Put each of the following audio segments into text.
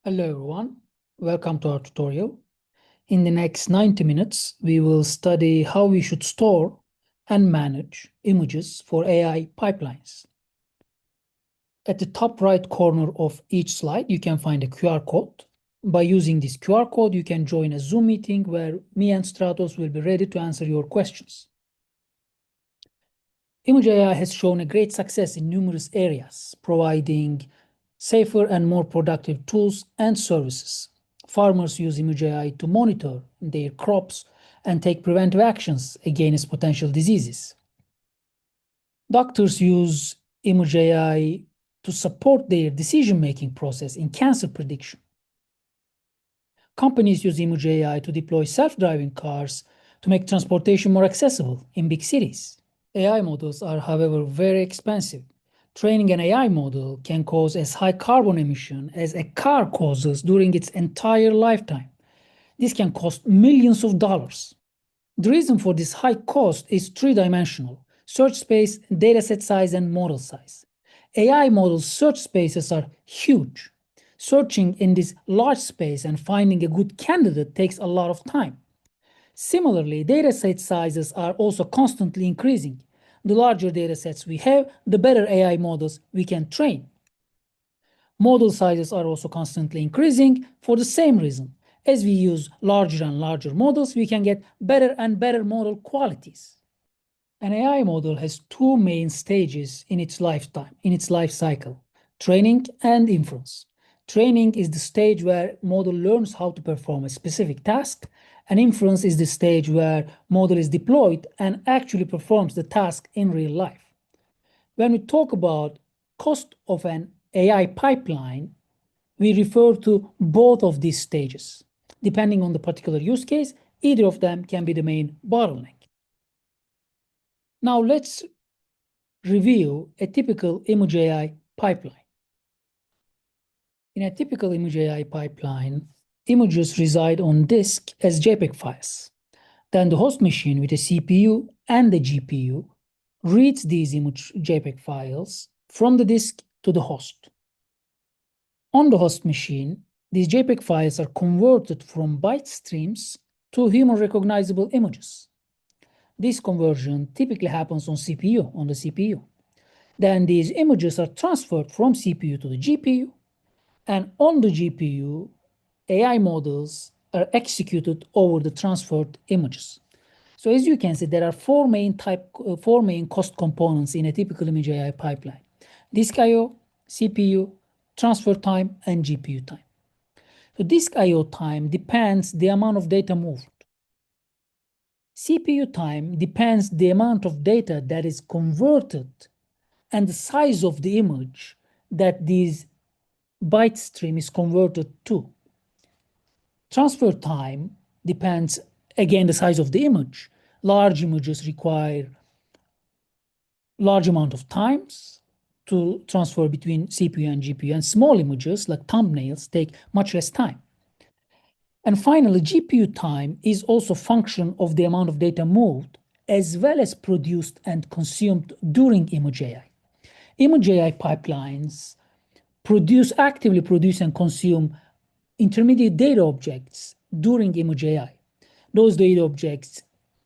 Hello everyone, welcome to our tutorial. In the next 90 minutes, we will study how we should store and manage images for AI pipelines. At the top right corner of each slide, you can find a QR code. By using this QR code, you can join a Zoom meeting where me and Stratos will be ready to answer your questions. Image AI has shown a great success in numerous areas, providing safer and more productive tools and services. Farmers use Image AI to monitor their crops and take preventive actions against potential diseases. Doctors use Image AI to support their decision-making process in cancer prediction. Companies use Image AI to deploy self-driving cars to make transportation more accessible in big cities. AI models are, however, very expensive. Training an AI model can cause as high carbon emission as a car causes during its entire lifetime. This can cost millions of dollars. The reason for this high cost is three-dimensional: search space, dataset size, and model size. AI models' search spaces are huge. Searching in this large space and finding a good candidate takes a lot of time. Similarly, dataset sizes are also constantly increasing. The larger datasets we have, the better AI models we can train. Model sizes are also constantly increasing for the same reason. As we use larger and larger models, we can get better and better model qualities. An AI model has two main stages in its lifetime, in its life cycle: training and inference. Training is the stage where model learns how to perform a specific task, and inference is the stage where model is deployed and actually performs the task in real life. When we talk about cost of an AI pipeline, we refer to both of these stages. Depending on the particular use case, either of them can be the main bottleneck. Now let's review a typical Image AI pipeline. In a typical Image AI pipeline, images reside on disk as JPEG files. Then the host machine with a CPU and a GPU reads these image JPEG files from the disk to the host. On the host machine, these JPEG files are converted from byte streams to human recognizable images. This conversion typically happens on the CPU. Then these images are transferred from CPU to the GPU, and on the GPU, AI models are executed over the transferred images. So as you can see, there are four main cost components in a typical Image AI pipeline: disk I/O, CPU, transfer time, and GPU time. So disk I/O time depends the amount of data moved. CPU time depends the amount of data that is converted and the size of the image that this byte stream is converted to. Transfer time depends, again, the size of the image. Large images require large amount of times to transfer between CPU and GPU, and small images like thumbnails take much less time. And finally, GPU time is also a function of the amount of data moved as well as produced and consumed during Image AI. Image AI pipelines actively produce and consume intermediate data objects during Image AI. Those data objects,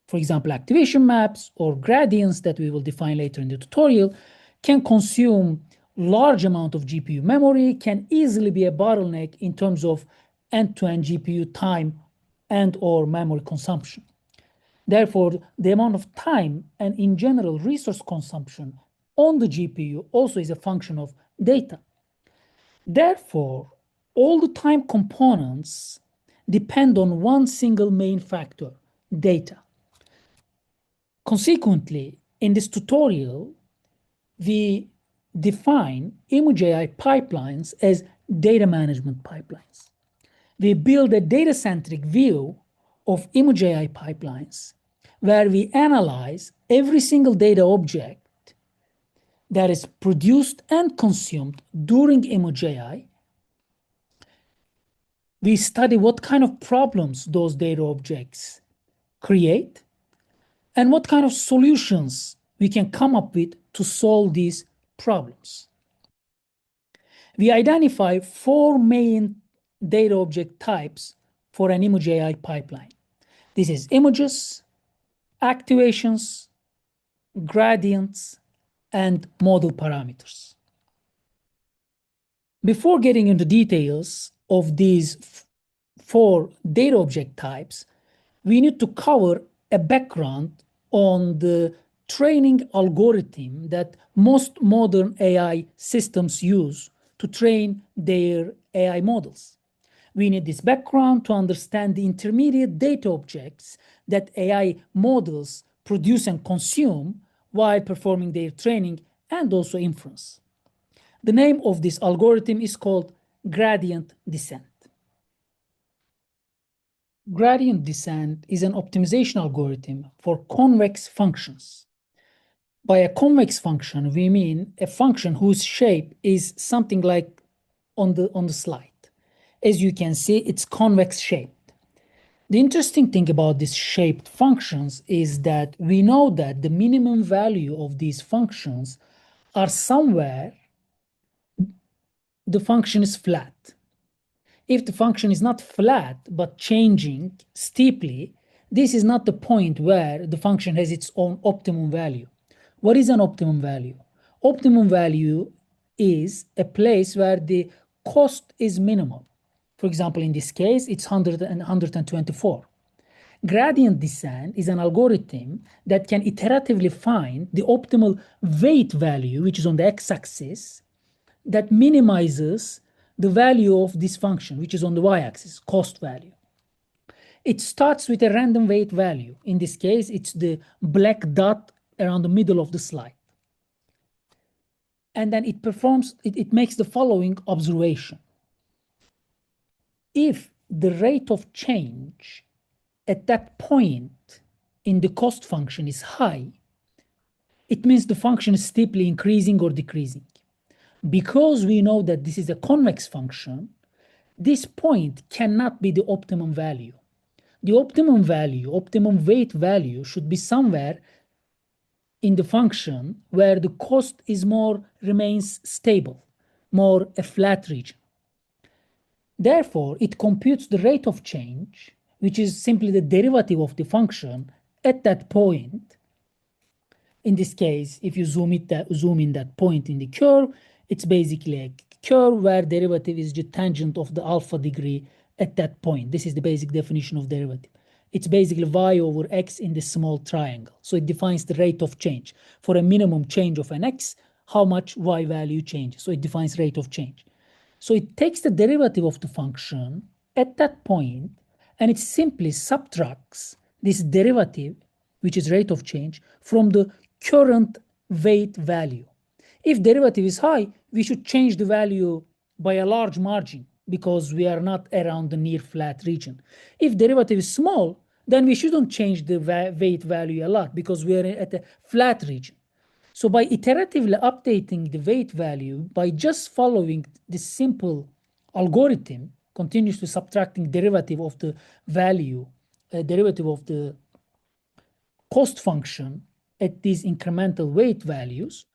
for example, activation maps or gradients that we will define later in the tutorial, can consume large amount of GPU memory, can easily be a bottleneck in terms of end-to-end GPU time and or memory consumption. Therefore, the amount of time and in general resource consumption on the GPU also is a function of data. Therefore, all the time components depend on one single main factor: data. Consequently, in this tutorial, we define Image AI pipelines as data management pipelines. We build a data-centric view of Image AI pipelines where we analyze every single data object that is produced and consumed during Image AI. We study what kind of problems those data objects create and what kind of solutions we can come up with to solve these problems. We identify four main data object types for an image AI pipeline. This is images, activations, gradients, and model parameters. Before getting into details of these four data object types, we need to cover a background on the training algorithm that most modern AI systems use to train their AI models. We need this background to understand the intermediate data objects that AI models produce and consume while performing their training and also inference. The name of this algorithm is called gradient descent. Gradient descent is an optimization algorithm for convex functions. By a convex function, we mean a function whose shape is something like on the slide. As you can see, it's convex shaped. The interesting thing about these shaped functions is that we know that the minimum value of these functions are somewhere the function is flat. If the function is not flat but changing steeply, this is not the point where the function has its own optimum value. What is an optimum value? Optimum value is a place where the cost is minimal. For example, in this case, it's 100 and 124. Gradient descent is an algorithm that can iteratively find the optimal weight value, which is on the x-axis, that minimizes the value of this function, which is on the y-axis, cost value. It starts with a random weight value. In this case, it's the black dot around the middle of the slide. And then it makes the following observation. If the rate of change at that point in the cost function is high, it means the function is steeply increasing or decreasing. Because we know that this is a convex function, this point cannot be the optimum value. The optimum value, optimum weight value, should be somewhere in the function where the cost is remains stable, more a flat region. Therefore, it computes the rate of change, which is simply the derivative of the function at that point. In this case, if you zoom in that point in the curve, it's basically a curve where derivative is the tangent of the alpha degree at that point. This is the basic definition of derivative. It's basically y over x in the small triangle. So it defines the rate of change. For a minimum change of an x, how much y value changes. So it defines rate of change. So it takes the derivative of the function at that point, and it simply subtracts this derivative, which is rate of change, from the current weight value. If derivative is high, we should change the value by a large margin because we are not around the near flat region. If derivative is small, then we shouldn't change the weight value a lot because we are at a flat region. So by iteratively updating the weight value, by just following this simple algorithm, continuously subtracting derivative of the value, derivative of the cost function at these incremental weight values,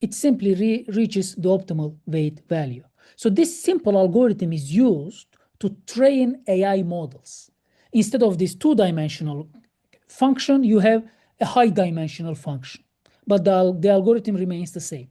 it simply reaches the optimal weight value. So this simple algorithm is used to train AI models. Instead of this two-dimensional function, you have a high-dimensional function, but the algorithm remains the same.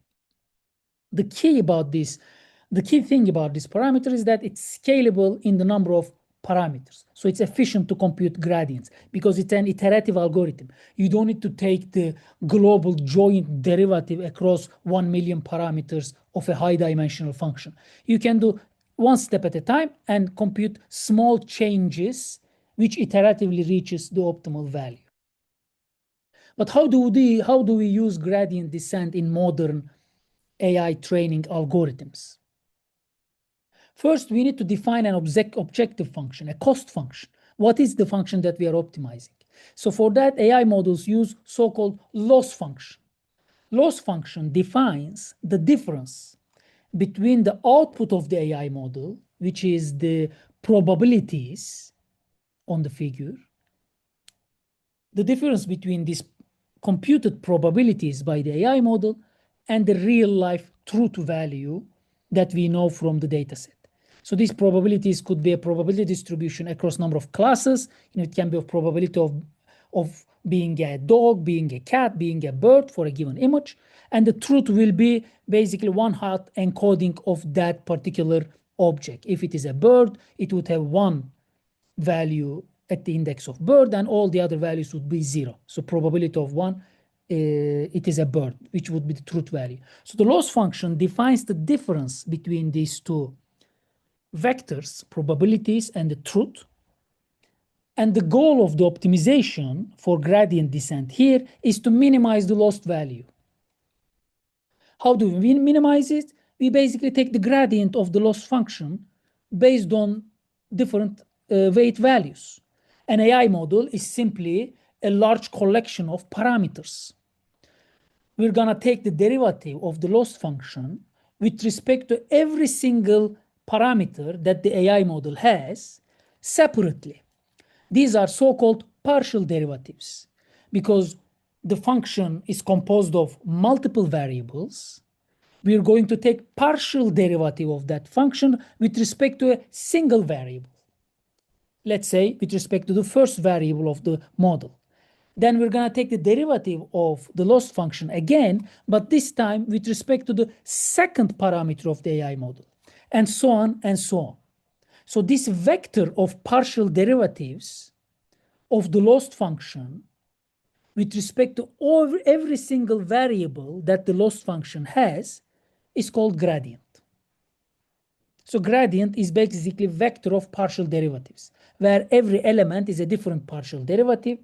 The key thing about this parameter is that it's scalable in the number of parameters. So it's efficient to compute gradients because it's an iterative algorithm. You don't need to take the global joint derivative across 1 million parameters of a high dimensional function. You can do one step at a time and compute small changes which iteratively reaches the optimal value. But how do we use gradient descent in modern AI training algorithms? First, we need to define an objective function, a cost function. What is the function that we are optimizing? So for that, AI models use so-called loss function. Loss function defines the difference between the output of the AI model, which is the probabilities on the figure, the difference between these computed probabilities by the AI model and the real life truth value that we know from the dataset. So these probabilities could be a probability distribution across number of classes. It can be a probability of being a dog, being a cat, being a bird for a given image. And the truth will be basically one hot encoding of that particular object. If it is a bird, it would have one value at the index of bird, and all the other values would be 0. So probability of 1, it is a bird, which would be the truth value. So the loss function defines the difference between these two vectors, probabilities and the truth. And the goal of the optimization for gradient descent here is to minimize the lost value. How do we minimize it? We basically take the gradient of the loss function based on different weight values. An AI model is simply a large collection of parameters. We're going to take the derivative of the loss function with respect to every single parameter that the AI model has separately. These are so-called partial derivatives because the function is composed of multiple variables. We're going to take partial derivative of that function with respect to a single variable. Let's say with respect to the first variable of the model. Then we're going to take the derivative of the loss function again, but this time with respect to the second parameter of the AI model, and so on and so on. So this vector of partial derivatives of the loss function with respect to every single variable that the loss function has is called gradient. So gradient is basically a vector of partial derivatives, where every element is a different partial derivative,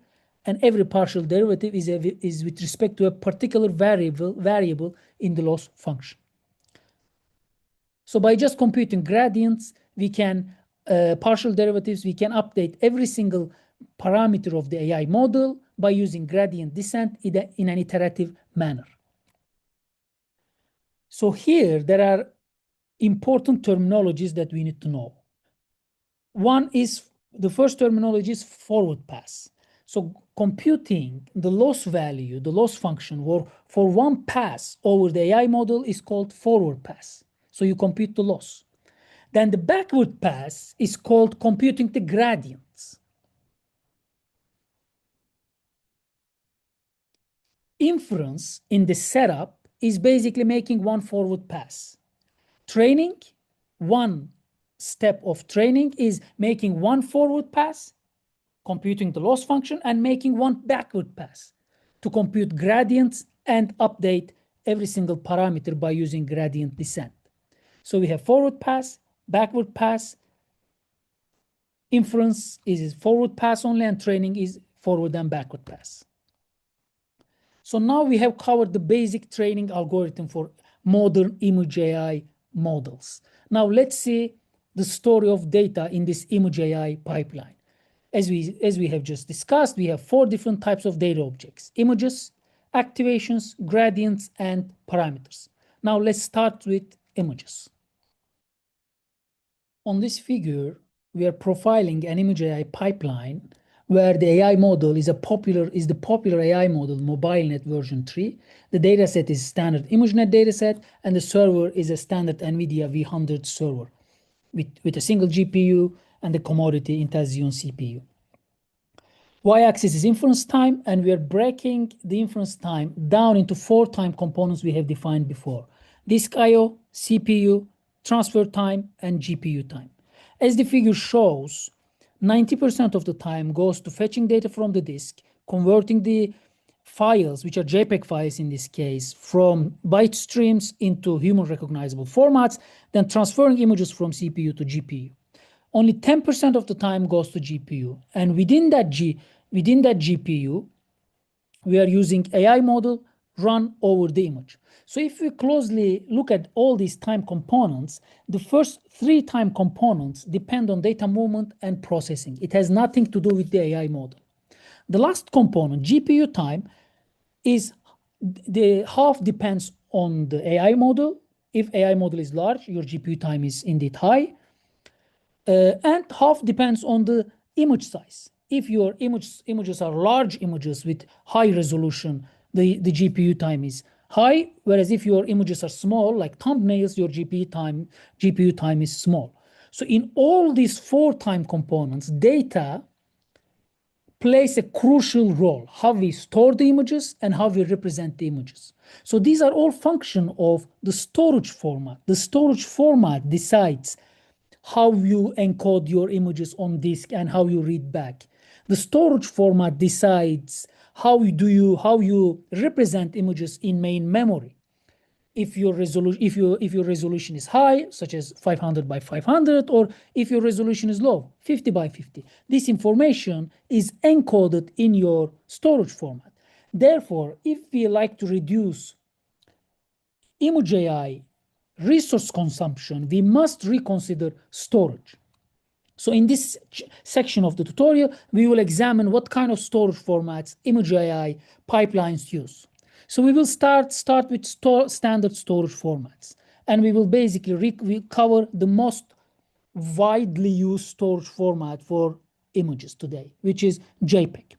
and every partial derivative is with respect to a particular variable in the loss function. So by just computing gradients, we can partial derivatives, we can update every single parameter of the AI model by using gradient descent in an iterative manner. So here there are important terminologies that we need to know. One is, the first terminology is forward pass. So computing the loss value, the loss function for one pass over the AI model is called forward pass. So you compute the loss. Then the backward pass is called computing the gradients. Inference in the setup is basically making one forward pass. Training, one step of training is making one forward pass, computing the loss function, and making one backward pass to compute gradients and update every single parameter by using gradient descent. So we have forward pass, backward pass, inference is forward pass only, and training is forward and backward pass. So now we have covered the basic training algorithm for modern image AI models. Now let's see the story of data in this image AI pipeline. As we have just discussed, we have 4 different types of data objects: images, activations, gradients, and parameters. Now let's start with images. On this figure, we are profiling an image AI pipeline where the AI model is the popular AI model MobileNet version 3. The dataset is standard ImageNet dataset, and the server is a standard NVIDIA V100 server with a single GPU and the commodity Intel Xeon CPU. Y-axis is inference time, and we are breaking the inference time down into 4 time components we have defined before: disk I/O, CPU, transfer time, and GPU time. As the figure shows, 90% of the time goes to fetching data from the disk, converting the files, which are JPEG files in this case, from byte streams into human recognizable formats, then transferring images from CPU to GPU. Only 10% of the time goes to GPU, and within that GPU, we are using AI model run over the image. So if we closely look at all these time components, the first 3 time components depend on data movement and processing. It has nothing to do with the AI model. The last component, GPU time, is the half depends on the AI model. If AI model is large, your GPU time is indeed high. And half depends on the image size. If your images are large images with high resolution, the GPU time is high, whereas if your images are small, like thumbnails, your GPU time is small. So in all these 4 time components, data plays a crucial role, how we store the images and how we represent the images. So these are all function of the storage format. The storage format decides how you encode your images on disk and how you read back. The storage format decides how you represent images in main memory. If your resolution is high, such as 500 by 500, or if your resolution is low, 50 by 50, this information is encoded in your storage format. Therefore, if we like to reduce image AI resource consumption, we must reconsider storage. So in this section of the tutorial, we will examine what kind of storage formats image AI pipelines use. So we will start with standard storage formats, and we will basically cover the most widely used storage format for images today, which is JPEG.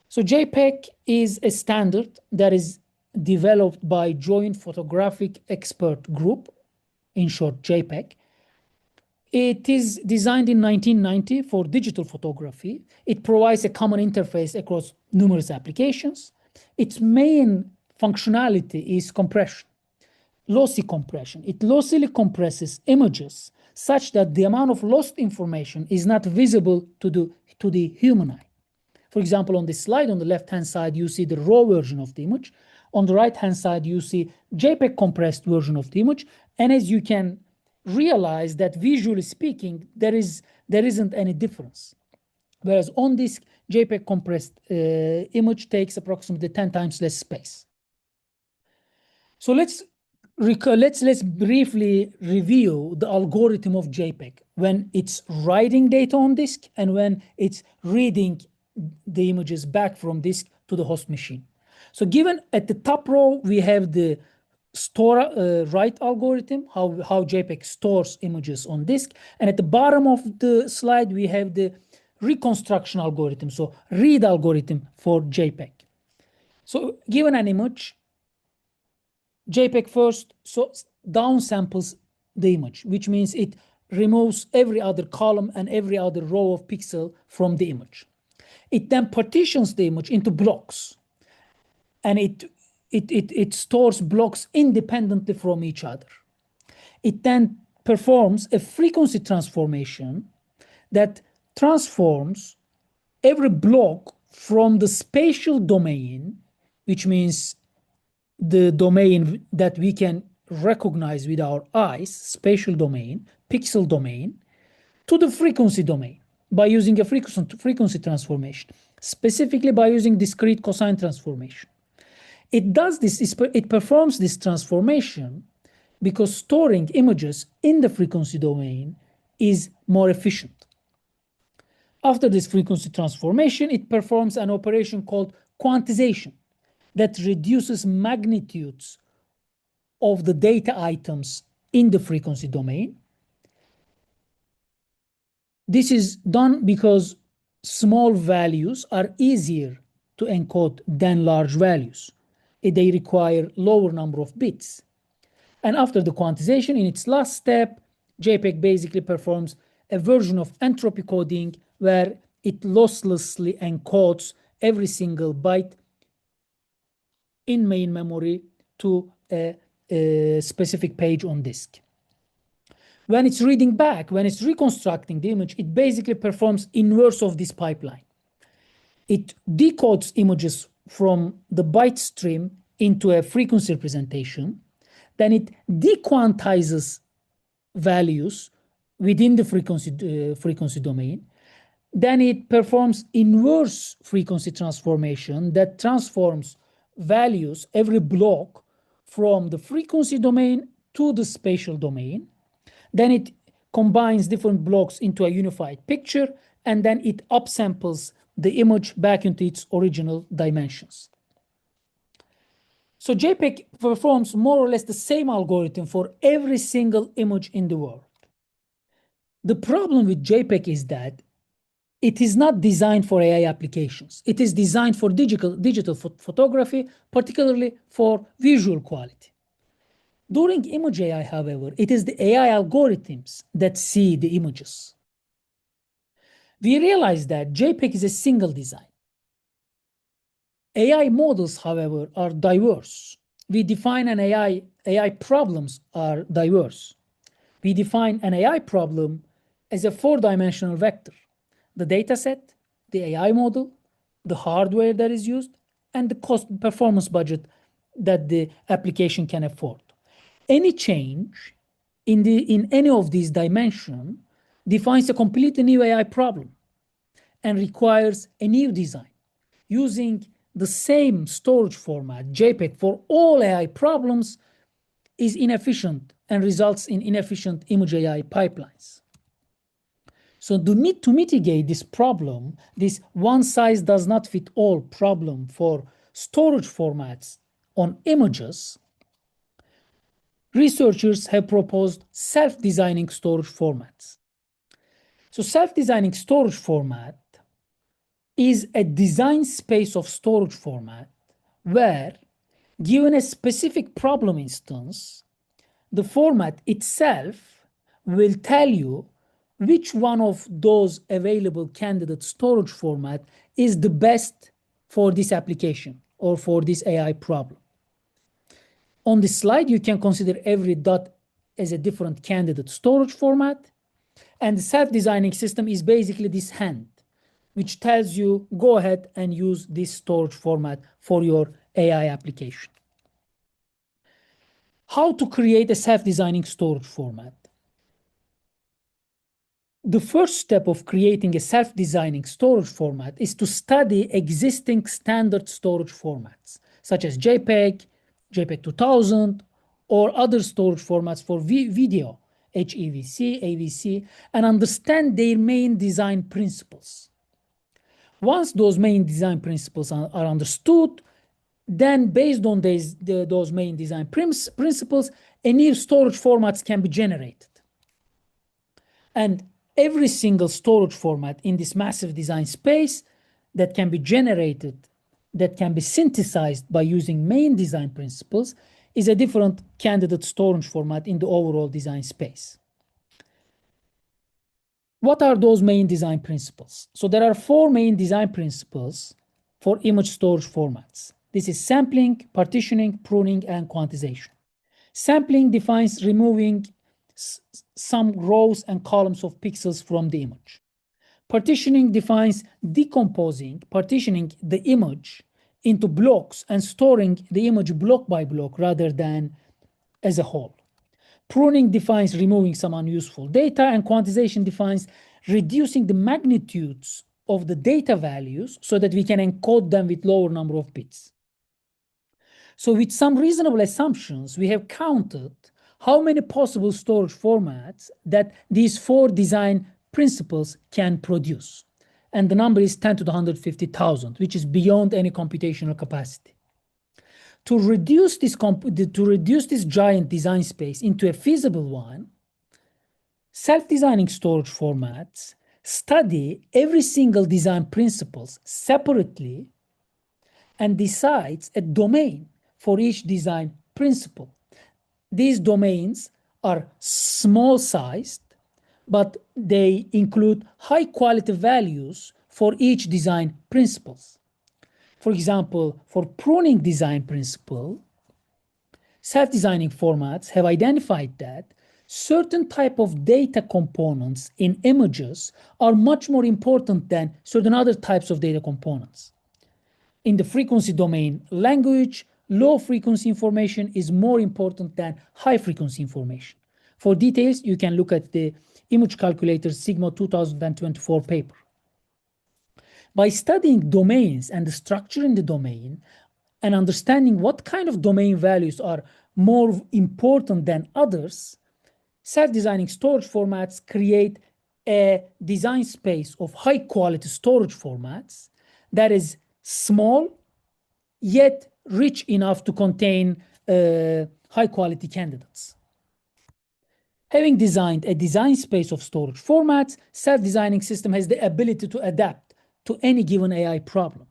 So JPEG is a standard that is developed by Joint Photographic Expert Group, in short JPEG. It is designed in 1990 for digital photography. It provides a common interface across numerous applications. Its main functionality is compression, lossy compression. It lossily compresses images such that the amount of lost information is not visible to the human eye. For example, on this slide, on the left-hand side, you see the raw version of the image. On the right-hand side, you see JPEG compressed version of the image. And as you can realize that visually speaking, there isn't any difference. Whereas on this JPEG compressed image takes approximately 10 times less space. So let's briefly review the algorithm of JPEG when it's writing data on disk and when it's reading the images back from disk to the host machine. So given at the top row, we have the write algorithm, how JPEG stores images on disk. And at the bottom of the slide, we have the reconstruction algorithm, so read algorithm for JPEG. So given an image, JPEG first downsamples the image, which means it removes every other column and every other row of pixel from the image. It then partitions the image into blocks, and it stores blocks independently from each other. It then performs a frequency transformation that transforms every block from the spatial domain, which means the domain that we can recognize with our eyes, spatial domain, pixel domain, to the frequency domain by using a frequency transformation, specifically by using discrete cosine transformation. It does this, it performs this transformation because storing images in the frequency domain is more efficient. After this frequency transformation, it performs an operation called quantization that reduces magnitudes of the data items in the frequency domain. This is done because small values are easier to encode than large values. They require lower number of bits. And after the quantization, in its last step, JPEG basically performs a version of entropy coding where it losslessly encodes every single byte in main memory to a specific page on disk. When it's reading back, when it's reconstructing the image, it basically performs inverse of this pipeline. It decodes images from the byte stream into a frequency representation. Then it dequantizes values within the frequency domain. Then it performs inverse frequency transformation that transforms values, every block, from the frequency domain to the spatial domain. Then it combines different blocks into a unified picture, and then it upsamples the image back into its original dimensions. So JPEG performs more or less the same algorithm for every single image in the world. The problem with JPEG is that it is not designed for AI applications. It is designed for digital photography, particularly for visual quality. During image AI, however, it is the AI algorithms that see the images. We realize that JPEG is a single design. AI models, however, are diverse. We define an AI problems are diverse. We define an AI problem as a four-dimensional vector: the dataset, the AI model, the hardware that is used, and the cost performance budget that the application can afford. Any change in any of these dimensions defines a completely new AI problem and requires a new design. Using the same storage format, JPEG, for all AI problems is inefficient and results in inefficient image AI pipelines. So the need to mitigate this problem, this one size does not fit all problem for storage formats on images, researchers have proposed self-designing storage formats. So self-designing storage format is a design space of storage format where, given a specific problem instance, the format itself will tell you which one of those available candidate storage format is the best for this application or for this AI problem. On this slide, you can consider every dot as a different candidate storage format. And the self-designing system is basically this hand, which tells you, go ahead and use this storage format for your AI application. How to create a self-designing storage format? The first step of creating a self-designing storage format is to study existing standard storage formats, such as JPEG, JPEG 2000, or other storage formats for video, HEVC, AVC, and understand their main design principles. Once those main design principles are understood, then based on those main design principles, a new storage formats can be generated. And every single storage format in this massive design space that can be generated, that can be synthesized by using main design principles, is a different candidate storage format in the overall design space. What are those main design principles? So there are four main design principles for image storage formats. This is sampling, partitioning, pruning, and quantization. Sampling defines removing some rows and columns of pixels from the image. Partitioning defines partitioning the image into blocks and storing the image block by block rather than as a whole. Pruning defines removing some unuseful data, and quantization defines reducing the magnitudes of the data values so that we can encode them with lower number of bits. So with some reasonable assumptions, we have counted how many possible storage formats that these four design principles can produce. And the number is 10 to the 150,000, which is beyond any computational capacity. To reduce this giant design space into a feasible one, self-designing storage formats study every single design principles separately and decides a domain for each design principle. These domains are small-sized, but they include high-quality values for each design principles. For example, for pruning design principle, self-designing formats have identified that certain type of data components in images are much more important than certain other types of data components. In the frequency domain language, low-frequency information is more important than high-frequency information. For details, you can look at the Image Calculator SIGMOD 2024 paper. By studying domains and the structure in the domain and understanding what kind of domain values are more important than others, self-designing storage formats create a design space of high-quality storage formats that is small, yet rich enough to contain high-quality candidates. Having designed a design space of storage formats, self-designing system has the ability to adapt to any given AI problem.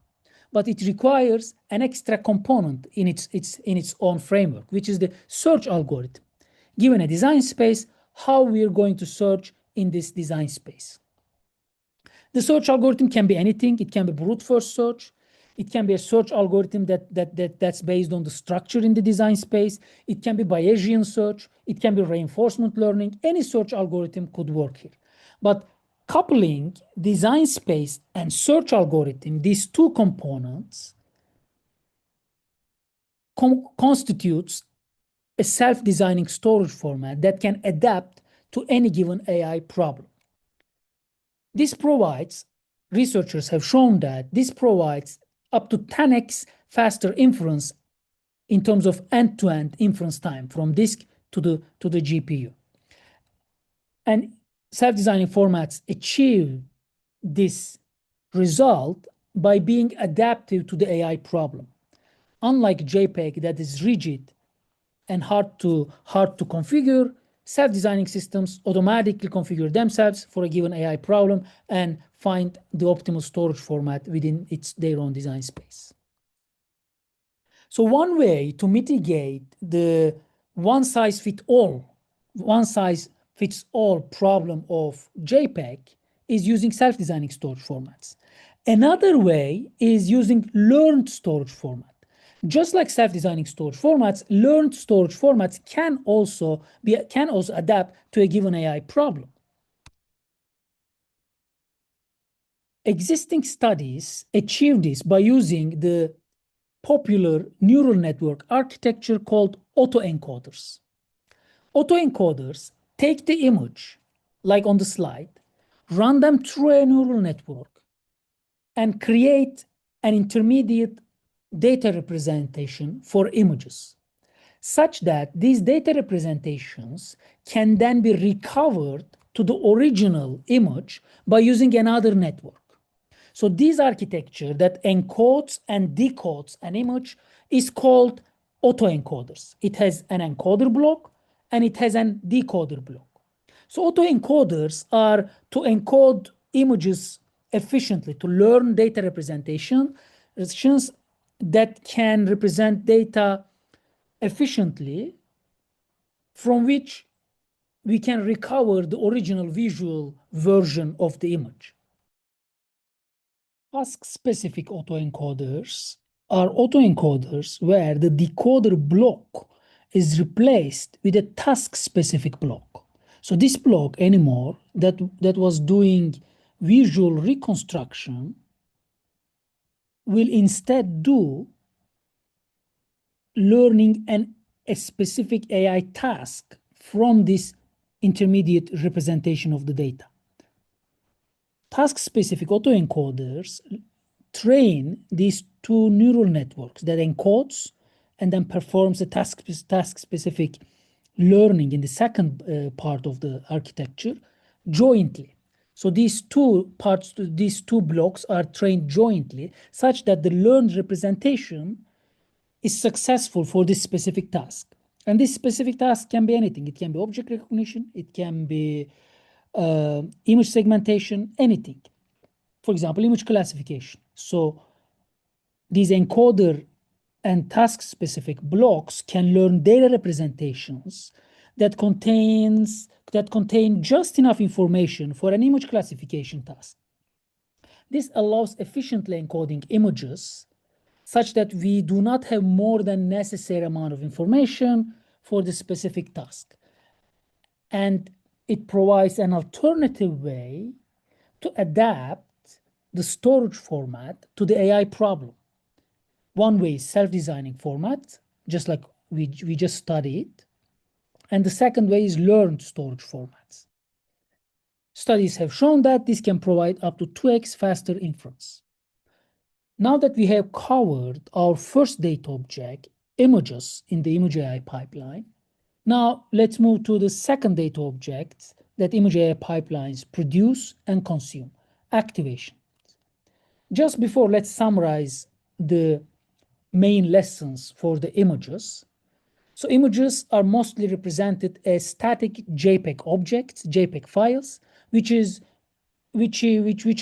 but it requires an extra component in its own framework, which is the search algorithm. Given a design space, how we are going to search in this design space. The search algorithm can be anything. It can be brute force search. It can be a search algorithm that's based on the structure in the design space. It can be Bayesian search. It can be reinforcement learning. Any search algorithm could work here. But coupling design space and search algorithm, these two components, constitutes a self-designing storage format that can adapt to any given AI problem. This provides, researchers have shown that this provides up to 10x faster inference in terms of end-to-end inference time from disk to the GPU. And self-designing formats achieve this result by being adaptive to the AI problem. Unlike JPEG that is rigid and hard to configure, self-designing systems automatically configure themselves for a given AI problem and find the optimal storage format within their own design space. So one way to mitigate the one-size-fits-all problem of JPEG is using self-designing storage formats. Another way is using learned storage format. Just like self-designing storage formats, learned storage formats can also adapt to a given AI problem. Existing studies achieve this by using the popular neural network architecture called autoencoders. Autoencoders take the image, like on the slide, run them through a neural network, and create an intermediate data representation for images, such that these data representations can then be recovered to the original image by using another network. So this architecture that encodes and decodes an image is called autoencoders. It has an encoder block and it has an decoder block. So autoencoders are to encode images efficiently, to learn data representations that can represent data efficiently, from which we can recover the original visual version of the image. Task-specific autoencoders are autoencoders where the decoder block is replaced with a task-specific block. So this block anymore that was doing visual reconstruction will instead do learning a specific AI task from this intermediate representation of the data. Task-specific autoencoders train these two neural networks that encodes and then performs a task-specific learning in the second part of the architecture jointly. So these two parts, these two blocks are trained jointly such that the learned representation is successful for this specific task. And this specific task can be anything. It can be object recognition, it can be image segmentation, anything. For example, image classification. So these encoder and task-specific blocks can learn data representations that contain just enough information for an image classification task. This allows efficiently encoding images such that we do not have more than necessary amount of information for the specific task. And it provides an alternative way to adapt the storage format to the AI problem. One way is self-designing format, just like we just studied. And the second way is learned storage formats. Studies have shown that this can provide up to 2x faster inference. Now that we have covered our first data object, images, in the image AI pipeline, now let's move to the second data object that image AI pipelines produce and consume, activation. Just before, let's summarize the main lessons for the images. So images are mostly represented as static JPEG objects, JPEG files, which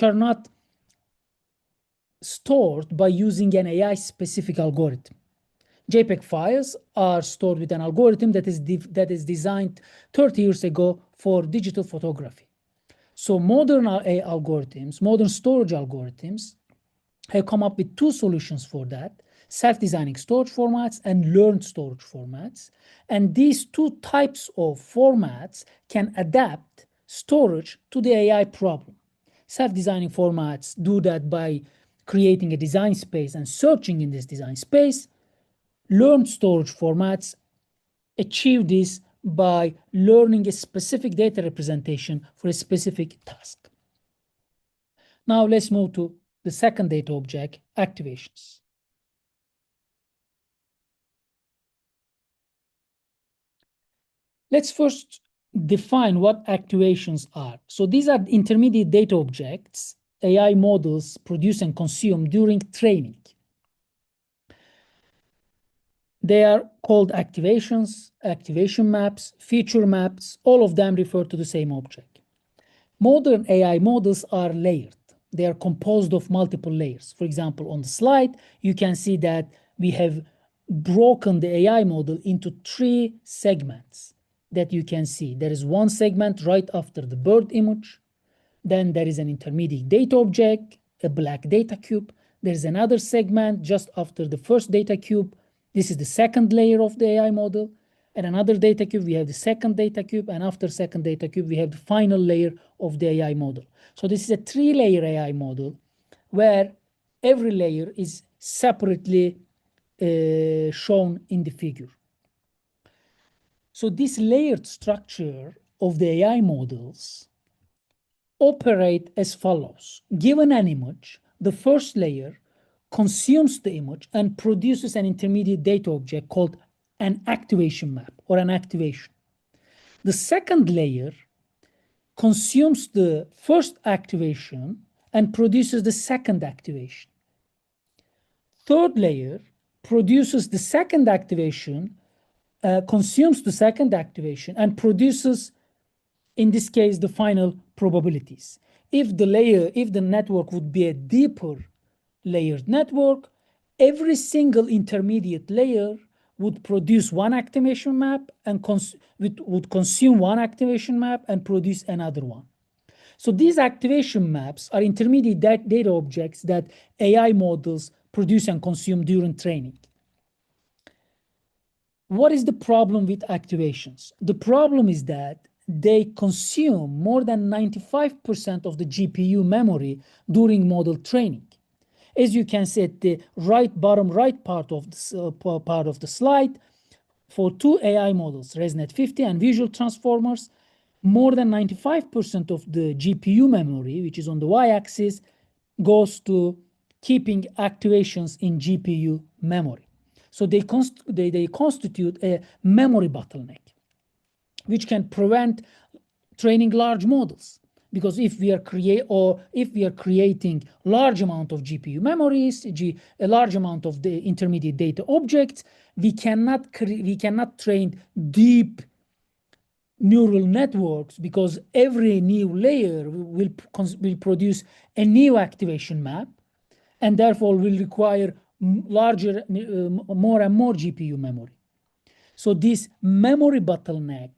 are not stored by using an AI-specific algorithm. JPEG files are stored with an algorithm that is designed 30 years ago for digital photography. So modern AI algorithms, modern storage algorithms, have come up with two solutions for that: self-designing storage formats and learned storage formats. And these two types of formats can adapt storage to the AI problem. Self-designing formats do that by creating a design space and searching in this design space. Learned storage formats achieve this by learning a specific data representation for a specific task. Now let's move to the second data object, activations. Let's first define what activations are. So these are intermediate data objects AI models produce and consume during training. They are called activations, activation maps, feature maps. All of them refer to the same object. Modern AI models are layered. They are composed of multiple layers. For example, on the slide, you can see that we have broken the AI model into 3 segments that you can see. There is one segment right after the bird image. Then there is an intermediate data object, a black data cube. There's another segment just after the first data cube. This is the second layer of the AI model. And another data cube, we have the second data cube. And after second data cube, we have the final layer of the AI model. So this is a 3-layer AI model where every layer is separately shown in the figure. So this layered structure of the AI models operate as follows. Given an image, the first layer consumes the image and produces an intermediate data object called an activation map or an activation. The second layer consumes the first activation and produces the second activation. Third layer produces the second activation, consumes the second activation, and produces, in this case, the final probabilities. If the network would be a deeper layered network, every single intermediate layer would produce one activation map and would consume one activation map and produce another one. So these activation maps are intermediate data objects that AI models produce and consume during training. What is the problem with activations? The problem is that they consume more than 95% of the GPU memory during model training. As you can see at the bottom right part of the slide, for 2 AI models, ResNet 50 and Visual Transformers, more than 95% of the GPU memory, which is on the y-axis, goes to keeping activations in GPU memory. So they constitute a memory bottleneck, which can prevent training large models. Because if we are creating large amount of GPU memories, a large amount of the intermediate data objects, we cannot train deep neural networks, because every new layer will produce a new activation map, and therefore will require more and more GPU memory. So this memory bottleneck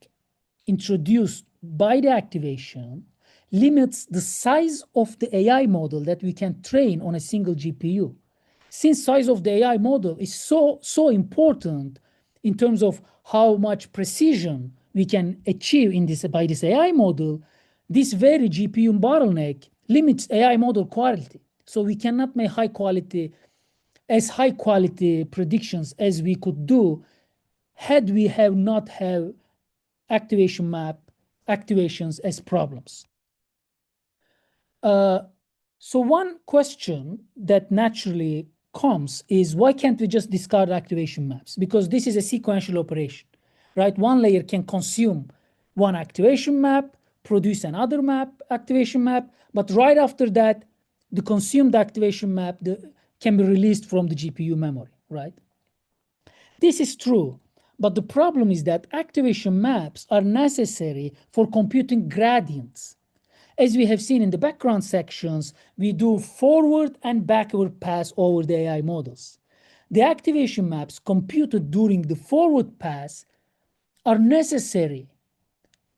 introduced by the activation limits the size of the AI model that we can train on a single GPU. Since size of the AI model is so important in terms of how much precision we can achieve by this AI model, this very GPU bottleneck limits AI model quality. So we cannot make high quality predictions as we could do had we not have activations as problems. So one question that naturally comes is, why can't we just discard activation maps? Because this is a sequential operation, right? One layer can consume one activation map, produce another activation map, but right after that, the consumed activation map can be released from the GPU memory, right? This is true, but the problem is that activation maps are necessary for computing gradients. As we have seen in the background sections, we do forward and backward pass over the AI models. The activation maps computed during the forward pass are necessary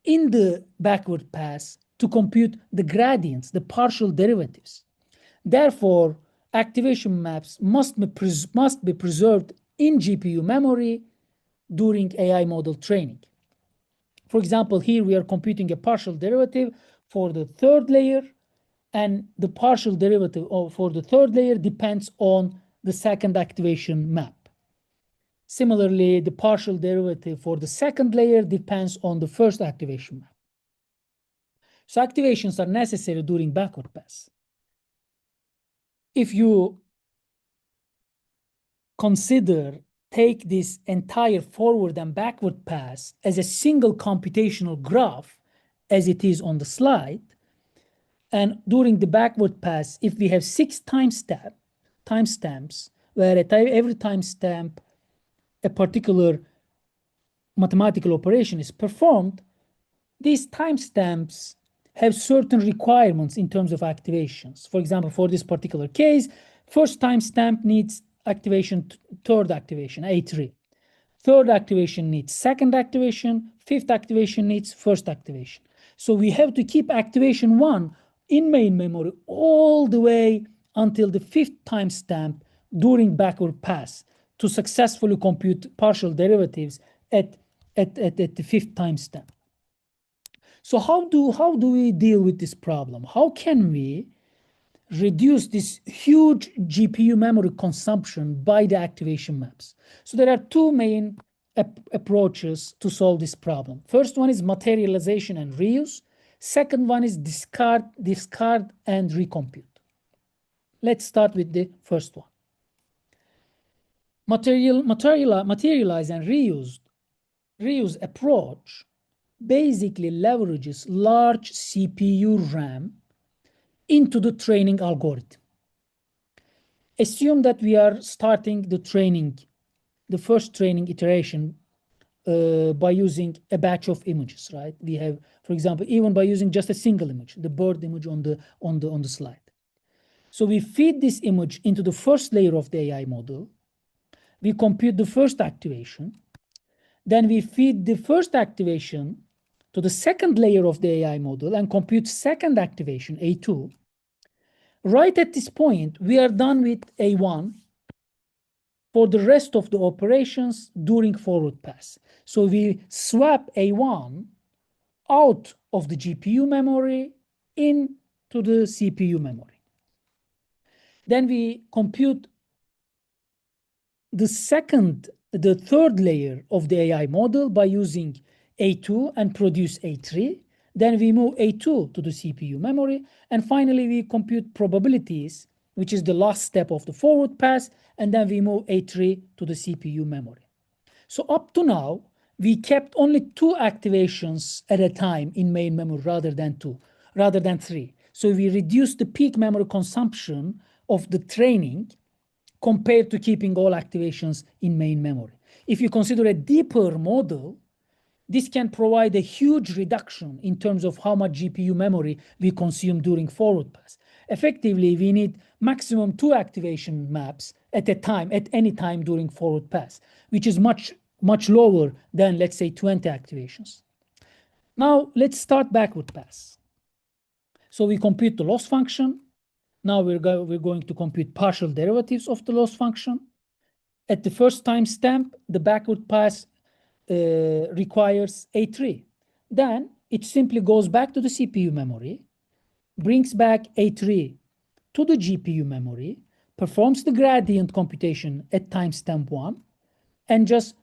in the backward pass to compute the gradients, the partial derivatives. Therefore, activation maps must be preserved in GPU memory during AI model training. For example, here we are computing a partial derivative for the third layer, and the partial derivative for the third layer depends on the second activation map. Similarly, the partial derivative for the second layer depends on the first activation map. So activations are necessary during backward pass. If you take this entire forward and backward pass as a single computational graph, as it is on the slide, and during the backward pass, if we have 6 timestamps, where at every timestamp a particular mathematical operation is performed, these timestamps have certain requirements in terms of activations. For example, for this particular case, first timestamp needs activation, third activation, A3. Third activation needs second activation, fifth activation needs first activation. So we have to keep activation 1 in main memory all the way until the fifth timestamp during backward pass to successfully compute partial derivatives at the fifth timestamp. So how do we deal with this problem? How can we reduce this huge GPU memory consumption by the activation maps? So there are two main approaches to solve this problem. First one is materialization and reuse. Second one is discard and recompute. Let's start with the first one. Materialize and reuse approach basically leverages large CPU RAM into the training algorithm. Assume that we are starting the first training iteration by using a batch of images, right? We have, for example, even by using just a single image, the bird image on the slide. So we feed this image into the first layer of the AI model. We compute the first activation. Then we feed the first activation to the second layer of the AI model and compute second activation, A2. Right at this point, we are done with A1 for the rest of the operations during forward pass. So we swap A1 out of the GPU memory into the CPU memory. Then we compute the third layer of the AI model by using A2 and produce A3. Then we move A2 to the CPU memory. And finally, we compute probabilities, which is the last step of the forward pass. And then we move A3 to the CPU memory. So up to now, we kept only 2 activations at a time in main memory rather than 3. So we reduced the peak memory consumption of the training compared to keeping all activations in main memory. If you consider a deeper model, this can provide a huge reduction in terms of how much GPU memory we consume during forward pass. Effectively, we need maximum 2 activation maps at any time during forward pass, which is much lower than, let's say, 20 activations. Now, let's start backward pass. So we compute the loss function. Now we're going to compute partial derivatives of the loss function. At the first timestamp, the backward pass requires A3. Then it simply goes back to the CPU memory, brings back A3 to the GPU memory, performs the gradient computation at timestamp 1, and just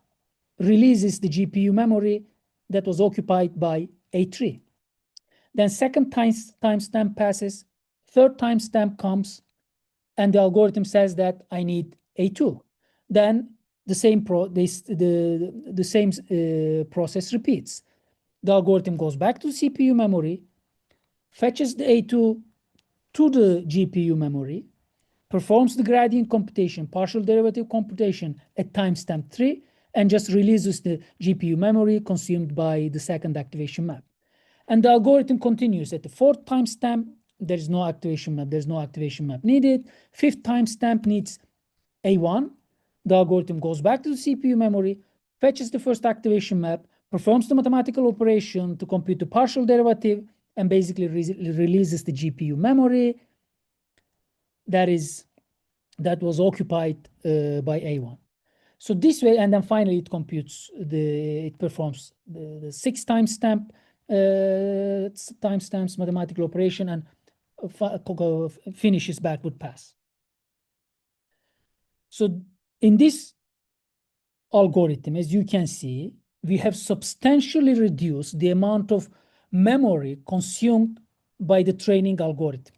releases the GPU memory that was occupied by A3. Then second timestamp passes, third timestamp comes, and the algorithm says that I need A2. Then the same process repeats. The algorithm goes back to CPU memory, fetches the A2 to the GPU memory, performs the gradient computation, partial derivative computation at timestamp 3, and just releases the GPU memory consumed by the second activation map. And the algorithm continues. At the fourth timestamp, there is no activation map. There's no activation map needed. Fifth timestamp needs A1. The algorithm goes back to the CPU memory, fetches the first activation map, performs the mathematical operation to compute the partial derivative, and basically releases the GPU memory that was occupied by A1. So this way, and then finally it performs the six timestamps mathematical operation and finishes backward pass. So in this algorithm, as you can see, we have substantially reduced the amount of memory consumed by the training algorithm.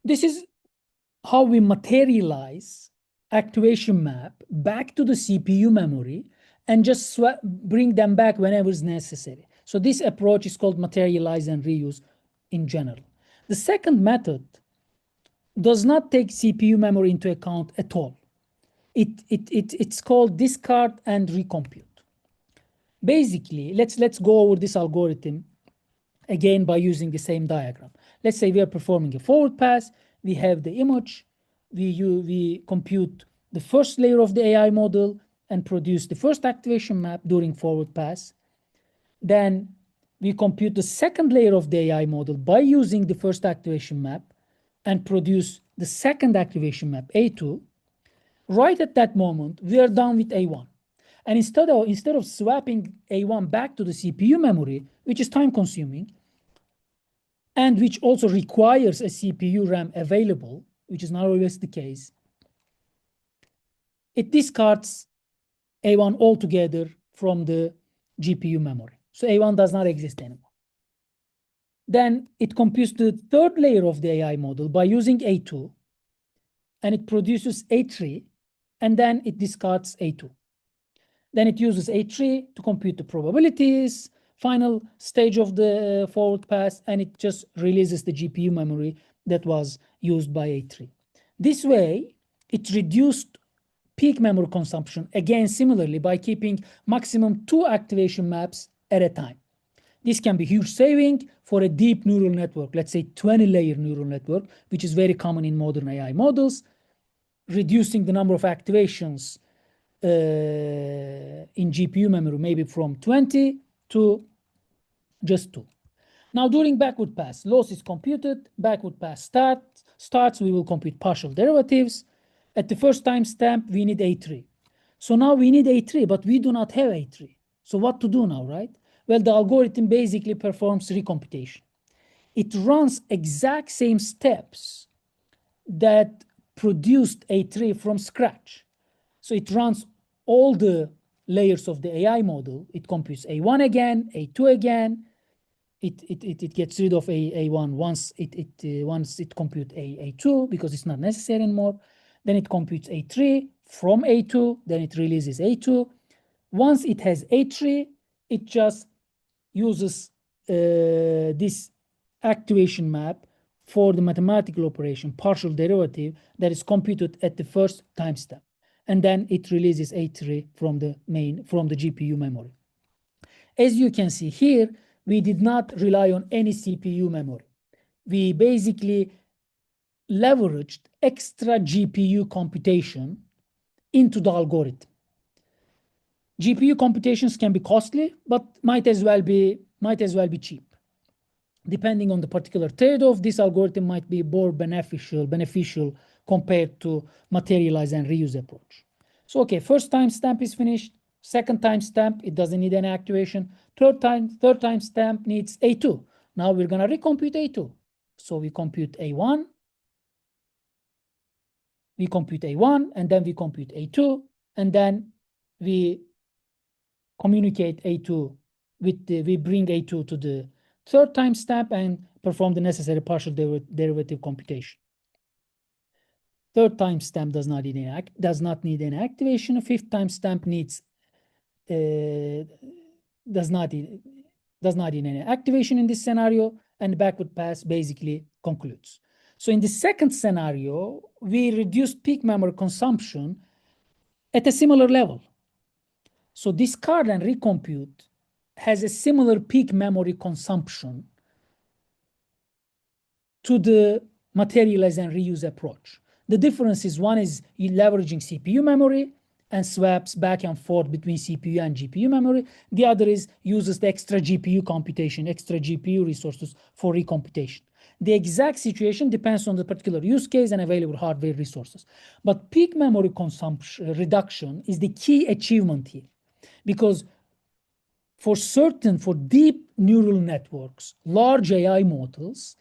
This is how we materialize activation map back to the CPU memory and just bring them back whenever is necessary. So this approach is called materialize and reuse in general. The second method does not take CPU memory into account at all. It's called discard and recompute. Basically, let's go over this algorithm again by using the same diagram. Let's say we are performing a forward pass. We have the image. We compute the first layer of the AI model and produce the first activation map during forward pass. Then we compute the second layer of the AI model by using the first activation map and produce the second activation map, A2. Right at that moment, we are done with A1. And instead of swapping A1 back to the CPU memory, which is time consuming, and which also requires a CPU RAM available, which is not always the case, it discards A1 altogether from the GPU memory. So A1 does not exist anymore. Then it computes the third layer of the AI model by using A2, and it produces A3, and then it discards A2. Then it uses A3 to compute the probabilities, final stage of the forward pass, and it just releases the GPU memory that was used by A3. This way, it reduced peak memory consumption, again, similarly, by keeping maximum 2 activation maps at a time. This can be huge saving for a deep neural network, let's say 20-layer neural network, which is very common in modern AI models, reducing the number of activations in GPU memory, maybe from 20 to just 2. Now, during backward pass, loss is computed, backward pass starts, we will compute partial derivatives. At the first timestamp, we need A3. So now we need A3, but we do not have A3. So what to do now, right? Well, the algorithm basically performs recomputation. It runs exact same steps that produced A3 from scratch. So it runs all the layers of the AI model. It computes A1 again, A2 again. It gets rid of A1 once it computes A2 because it's not necessary anymore. Then it computes A3 from A2. Then it releases A2. Once it has A3, it just uses this activation map for the mathematical operation, partial derivative, that is computed at the first timestamp. And then it releases A3 from the GPU memory. As you can see here, we did not rely on any CPU memory. We basically leveraged extra GPU computation into the algorithm. GPU computations can be costly, but might as well be cheap. Depending on the particular trade-off, this algorithm might be more beneficial compared to materialize and reuse approach. So, okay, first timestamp is finished. Second timestamp, it doesn't need any activation. Third timestamp needs A2. Now we're gonna recompute A2. So we compute A1, and then we compute A2, and then we communicate A2 we bring A2 to the third timestamp and perform the necessary partial derivative computation. Third timestamp does not need any activation. Fifth timestamp does not need any activation in this scenario, and backward pass basically concludes. So in the second scenario, we reduced peak memory consumption at a similar level. So discard and recompute has a similar peak memory consumption to the materialize and reuse approach. The difference is one is leveraging CPU memory and swaps back and forth between CPU and GPU memory. The other is uses the extra GPU computation, extra GPU resources for recomputation. The exact situation depends on the particular use case and available hardware resources. But peak memory consumption reduction is the key achievement here, because for deep neural networks, large AI models,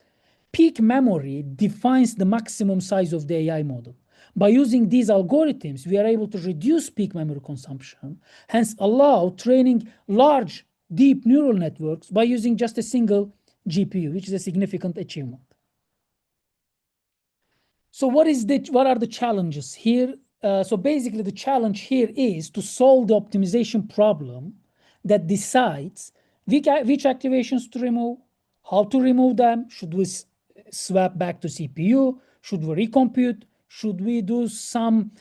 peak memory defines the maximum size of the AI model. By using these algorithms, we are able to reduce peak memory consumption, hence allow training large, deep neural networks by using just a single GPU, which is a significant achievement. So what are the challenges here? So basically the challenge here is to solve the optimization problem that decides which activations to remove, how to remove them. Should we swap back to CPU? Should we recompute? Should we do some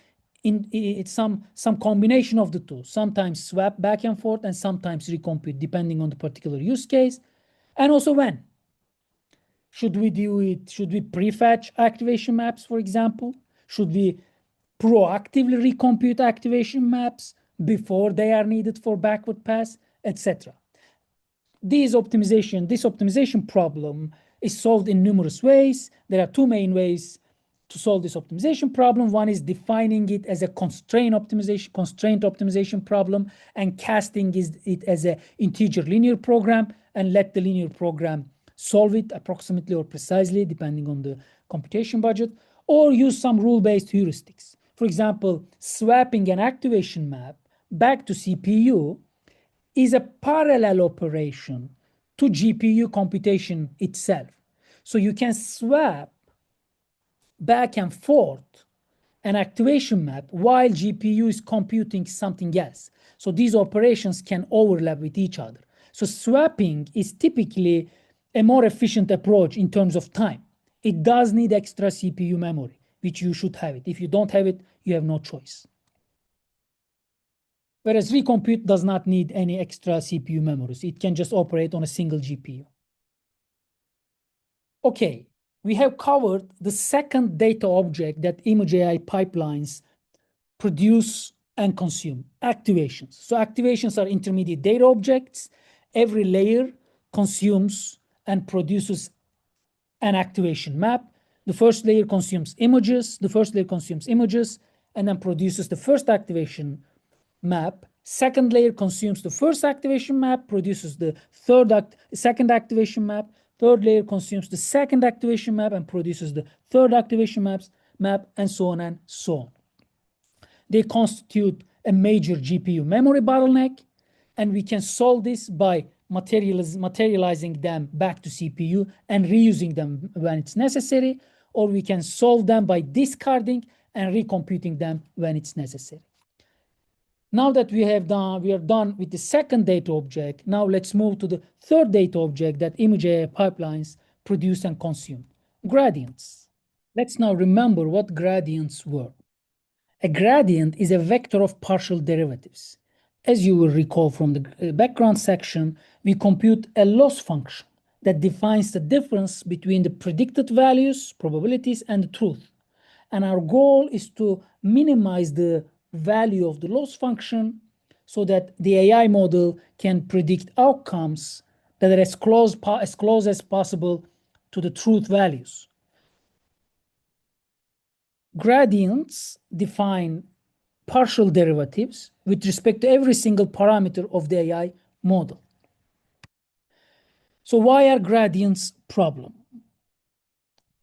combination of the two? Sometimes swap back and forth and sometimes recompute, depending on the particular use case. And also when. Should we do it? Should we prefetch activation maps, for example? Should we proactively recompute activation maps before they are needed for backward pass, etc.? This optimization problem is solved in numerous ways. There are two main ways to solve this optimization problem. One is defining it as a constraint optimization problem and casting it as an integer linear program and let the linear program solve it approximately or precisely depending on the computation budget, or use some rule-based heuristics. For example, swapping an activation map back to CPU is a parallel operation to GPU computation itself. So you can swap back and forth an activation map while GPU is computing something else. So these operations can overlap with each other. So swapping is typically a more efficient approach in terms of time. It does need extra CPU memory, which you should have it. If you don't have it, you have no choice. Whereas recompute does not need any extra CPU memories. It can just operate on a single GPU. Okay, we have covered the second data object that image AI pipelines produce and consume, activations. So activations are intermediate data objects. Every layer consumes and produces an activation map. The first layer consumes images. And then produces the first activation map. Second layer consumes the first activation map, produces the second activation map. Third layer consumes the second activation map and produces the third activation map, and so on and so on. They constitute a major GPU memory bottleneck, and we can solve this by materializing them back to CPU and reusing them when it's necessary, or we can solve them by discarding and recomputing them when it's necessary. Now that we are done with the second data object, now let's move to the third data object that image AI pipelines produce and consume, gradients. Let's now remember what gradients were. A gradient is a vector of partial derivatives. As you will recall from the background section, we compute a loss function that defines the difference between the predicted values, probabilities, and the truth. And our goal is to minimize the value of the loss function so that the AI model can predict outcomes that are as close as possible to the truth values. Gradients define partial derivatives with respect to every single parameter of the AI model. So why are gradients a problem?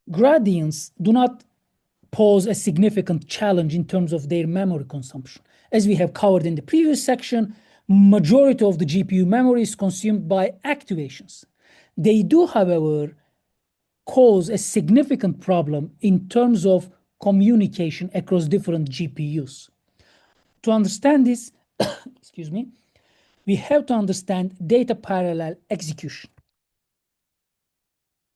Gradients do not pose a significant challenge in terms of their memory consumption. As we have covered in the previous section, majority of the GPU memory is consumed by activations. They do, however, cause a significant problem in terms of communication across different GPUs. To understand this, excuse me, we have to understand data parallel execution.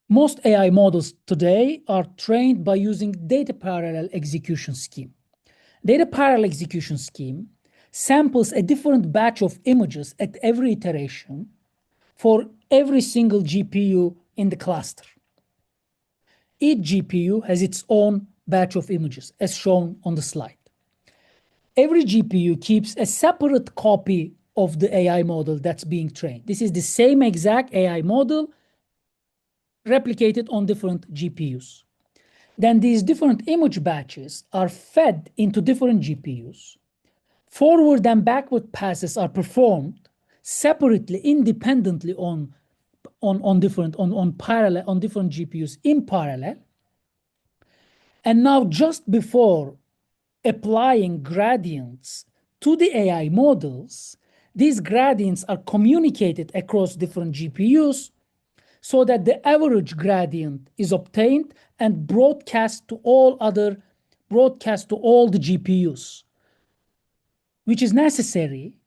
Most AI models today are trained by using data parallel execution scheme. Data parallel execution scheme samples a different batch of images at every iteration for every single GPU in the cluster. Each GPU has its own batch of images, as shown on the slide. Every GPU keeps a separate copy of the AI model that's being trained. This is the same exact AI model replicated on different GPUs. Then these different image batches are fed into different GPUs. Forward and backward passes are performed separately, independently on different GPUs in parallel. And now, just before applying gradients to the AI models, these gradients are communicated across different GPUs so that the average gradient is obtained and broadcast to all the GPUs, which is necessary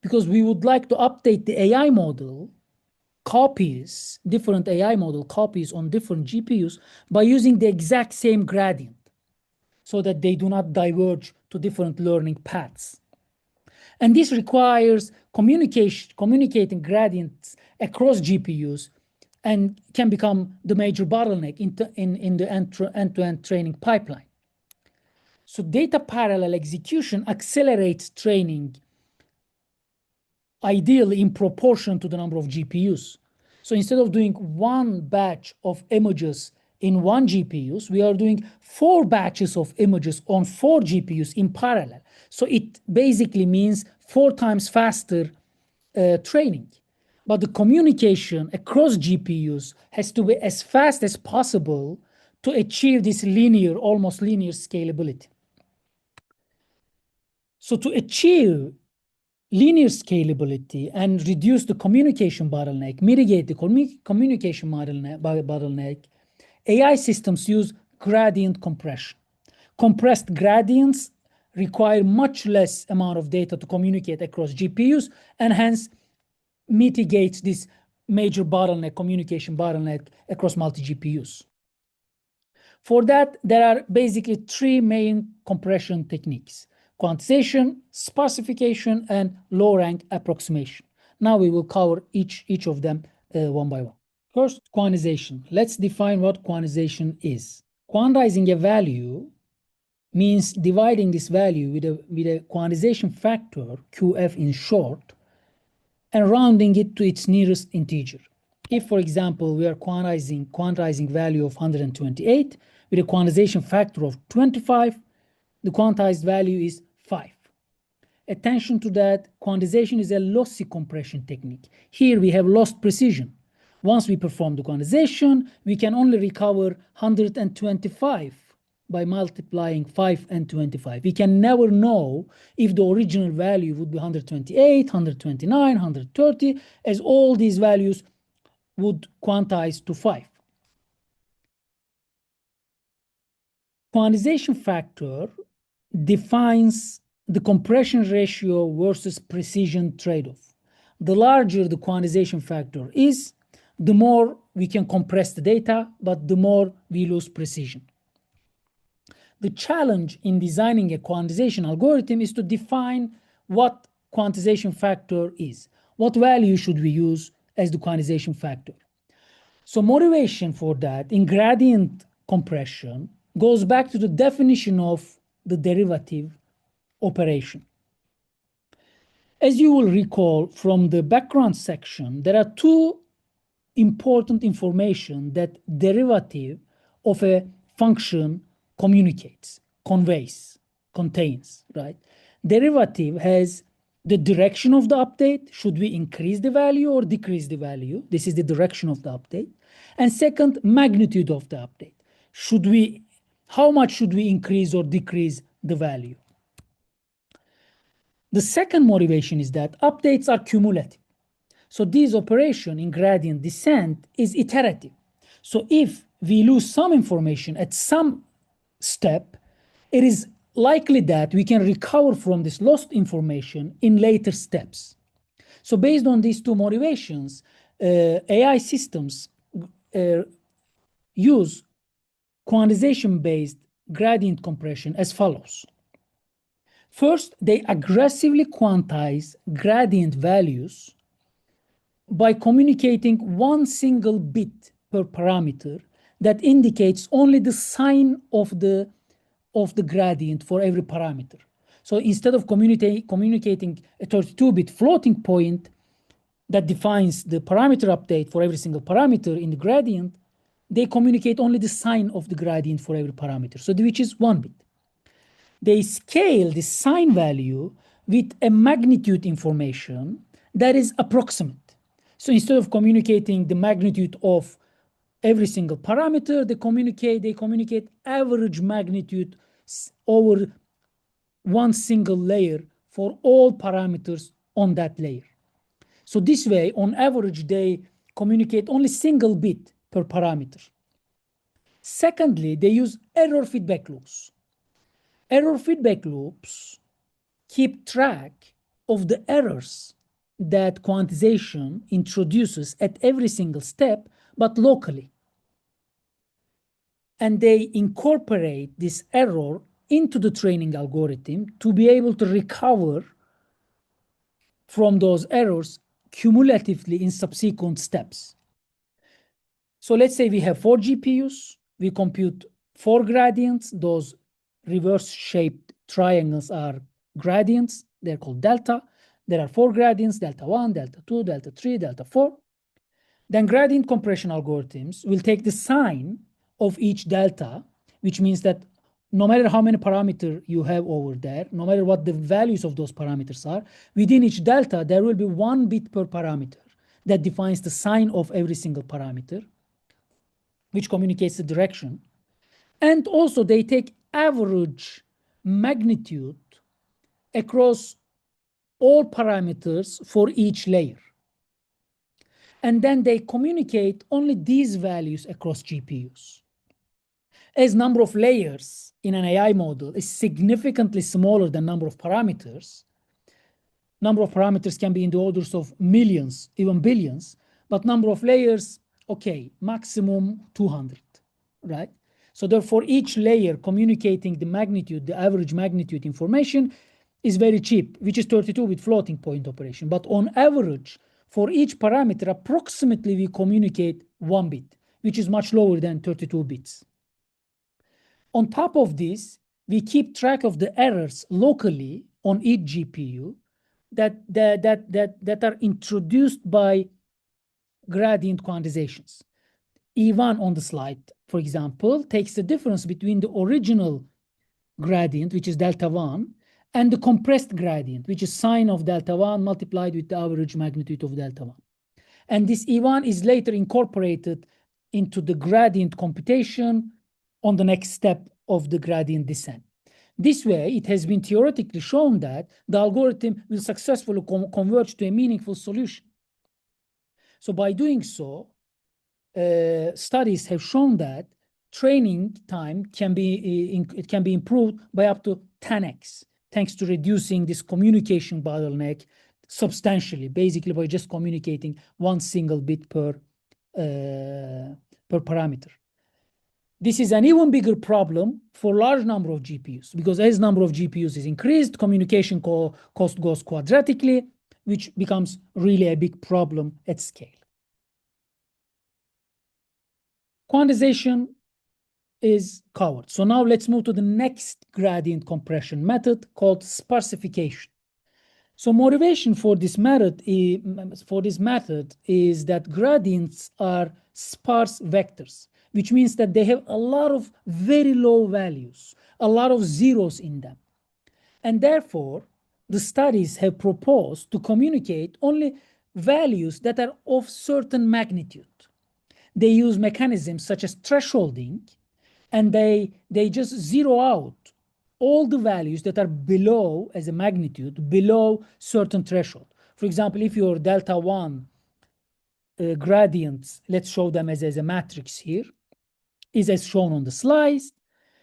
because we would like to update the AI model copies, different AI model copies on different GPUs by using the exact same gradient so that they do not diverge to different learning paths. And this requires communicating gradients across GPUs and can become the major bottleneck in the end-to-end training pipeline. So data parallel execution accelerates training ideally in proportion to the number of GPUs. So instead of doing one batch of images in one GPUs, we are doing 4 batches of images on 4 GPUs in parallel. So it basically means 4 times faster training. But the communication across GPUs has to be as fast as possible to achieve this almost linear scalability. So to achieve linear scalability and reduce the communication bottleneck, mitigate the communication bottleneck, AI systems use gradient compression. Compressed gradients require much less amount of data to communicate across GPUs and hence mitigates this major communication bottleneck across multi-GPUs. For that, there are basically 3 main compression techniques: quantization, sparsification, and low-rank approximation. Now we will cover each of them one by one. First, quantization. Let's define what quantization is. Quantizing a value means dividing this value with a quantization factor, QF in short, and rounding it to its nearest integer. If, for example, we are quantizing value of 128 with a quantization factor of 25, the quantized value is 5. Attention to that, quantization is a lossy compression technique. Here we have lost precision. Once we perform the quantization, we can only recover 125 by multiplying 5 and 25. We can never know if the original value would be 128, 129, 130, as all these values would quantize to 5. Quantization factor defines the compression ratio versus precision trade-off. The larger the quantization factor is, the more we can compress the data, but the more we lose precision. The challenge in designing a quantization algorithm is to define what quantization factor is. What value should we use as the quantization factor? So motivation for that in gradient compression goes back to the definition of the derivative operation. As you will recall from the background section, there are 2 important information that derivative of a function communicates, conveys, contains, right? Derivative has the direction of the update. Should we increase the value or decrease the value? This is the direction of the update. And second, magnitude of the update. How much should we increase or decrease the value? The second motivation is that updates are cumulative. So this operation in gradient descent is iterative. So if we lose some information at some step, it is likely that we can recover from this lost information in later steps. So based on these 2 motivations, AI systems use quantization-based gradient compression as follows. First, they aggressively quantize gradient values by communicating one single bit per parameter that indicates only the sign of the gradient for every parameter. So instead of communicating a 32-bit floating point that defines the parameter update for every single parameter in the gradient, they communicate only the sign of the gradient for every parameter, so which is 1 bit. They scale the sign value with a magnitude information that is approximate. So instead of communicating the magnitude of every single parameter, they communicate average magnitude over one single layer for all parameters on that layer. So this way, on average, they communicate only single bit per parameter. Secondly, they use error feedback loops. Error feedback loops keep track of the errors that quantization introduces at every single step, but locally. And they incorporate this error into the training algorithm to be able to recover from those errors cumulatively in subsequent steps. So let's say we have 4 GPUs, we compute 4 gradients. Those reverse-shaped triangles are gradients. They're called delta. There are 4 gradients, delta 1, delta 2, delta 3, delta 4. Then gradient compression algorithms will take the sign of each delta, which means that no matter how many parameters you have over there, no matter what the values of those parameters are, within each delta, there will be 1 bit per parameter that defines the sign of every single parameter, which communicates the direction. And also they take average magnitude across all parameters for each layer. And then they communicate only these values across GPUs. As number of layers in an AI model is significantly smaller than number of parameters, number of parameters can be in the orders of millions, even billions, but number of layers, okay, maximum 200, right? So therefore, each layer communicating the magnitude, the average magnitude information is very cheap, which is 32 with floating point operation. But on average, for each parameter, approximately we communicate 1 bit, which is much lower than 32 bits. On top of this, we keep track of the errors locally on each GPU that are introduced by gradient quantizations. E1 on the slide, for example, takes the difference between the original gradient, which is delta 1, and the compressed gradient, which is sine of delta 1 multiplied with the average magnitude of delta 1. And this E1 is later incorporated into the gradient computation on the next step of the gradient descent. This way, it has been theoretically shown that the algorithm will successfully converge to a meaningful solution. So by doing so, studies have shown that training time can be improved by up to 10x, thanks to reducing this communication bottleneck substantially, basically by just communicating one single bit per parameter. This is an even bigger problem for large number of GPUs, because as number of GPUs is increased, communication cost goes quadratically, which becomes really a big problem at scale. Quantization is covered. So now let's move to the next gradient compression method called sparsification. So motivation for this method is that gradients are sparse vectors, which means that they have a lot of very low values, a lot of zeros in them. And therefore, the studies have proposed to communicate only values that are of certain magnitude. They use mechanisms such as thresholding, and they just zero out all the values that are below, as a magnitude, below certain threshold. For example, if your delta 1 gradients, let's show them as a matrix here, is as shown on the slides,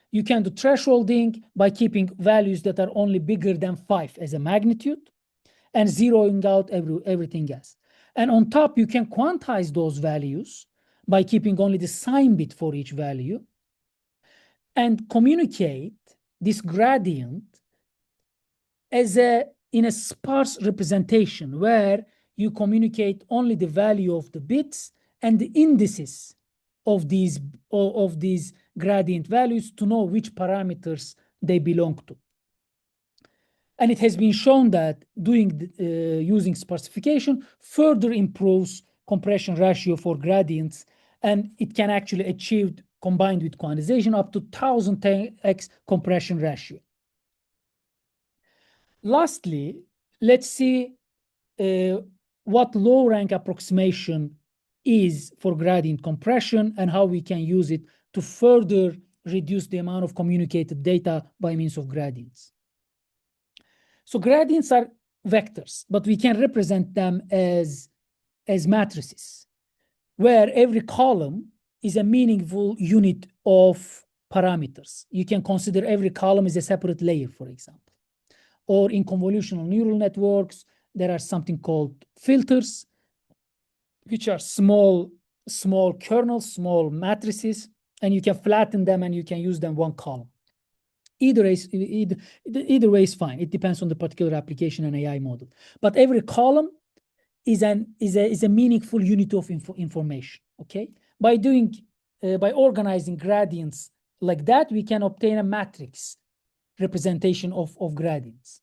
you can do thresholding by keeping values that are only bigger than 5 as a magnitude and zeroing out everything else. And on top, you can quantize those values by keeping only the sign bit for each value and communicate this gradient in a sparse representation where you communicate only the value of the bits and the indices of these gradient values to know which parameters they belong to. And it has been shown that using sparsification further improves compression ratio for gradients, and it can actually achieve, combined with quantization, up to 1000x compression ratio. Lastly, let's see what low rank approximation is for gradient compression and how we can use it to further reduce the amount of communicated data by means of gradients. So gradients are vectors, but we can represent them as matrices, where every column is a meaningful unit of parameters. You can consider every column as a separate layer, for example. Or in convolutional neural networks, there are something called filters, which are small kernels, small matrices, and you can flatten them and you can use them one column. Either way is fine. It depends on the particular application and AI model. But every column is a meaningful unit of information. Okay, by organizing gradients like that, we can obtain a matrix representation of gradients.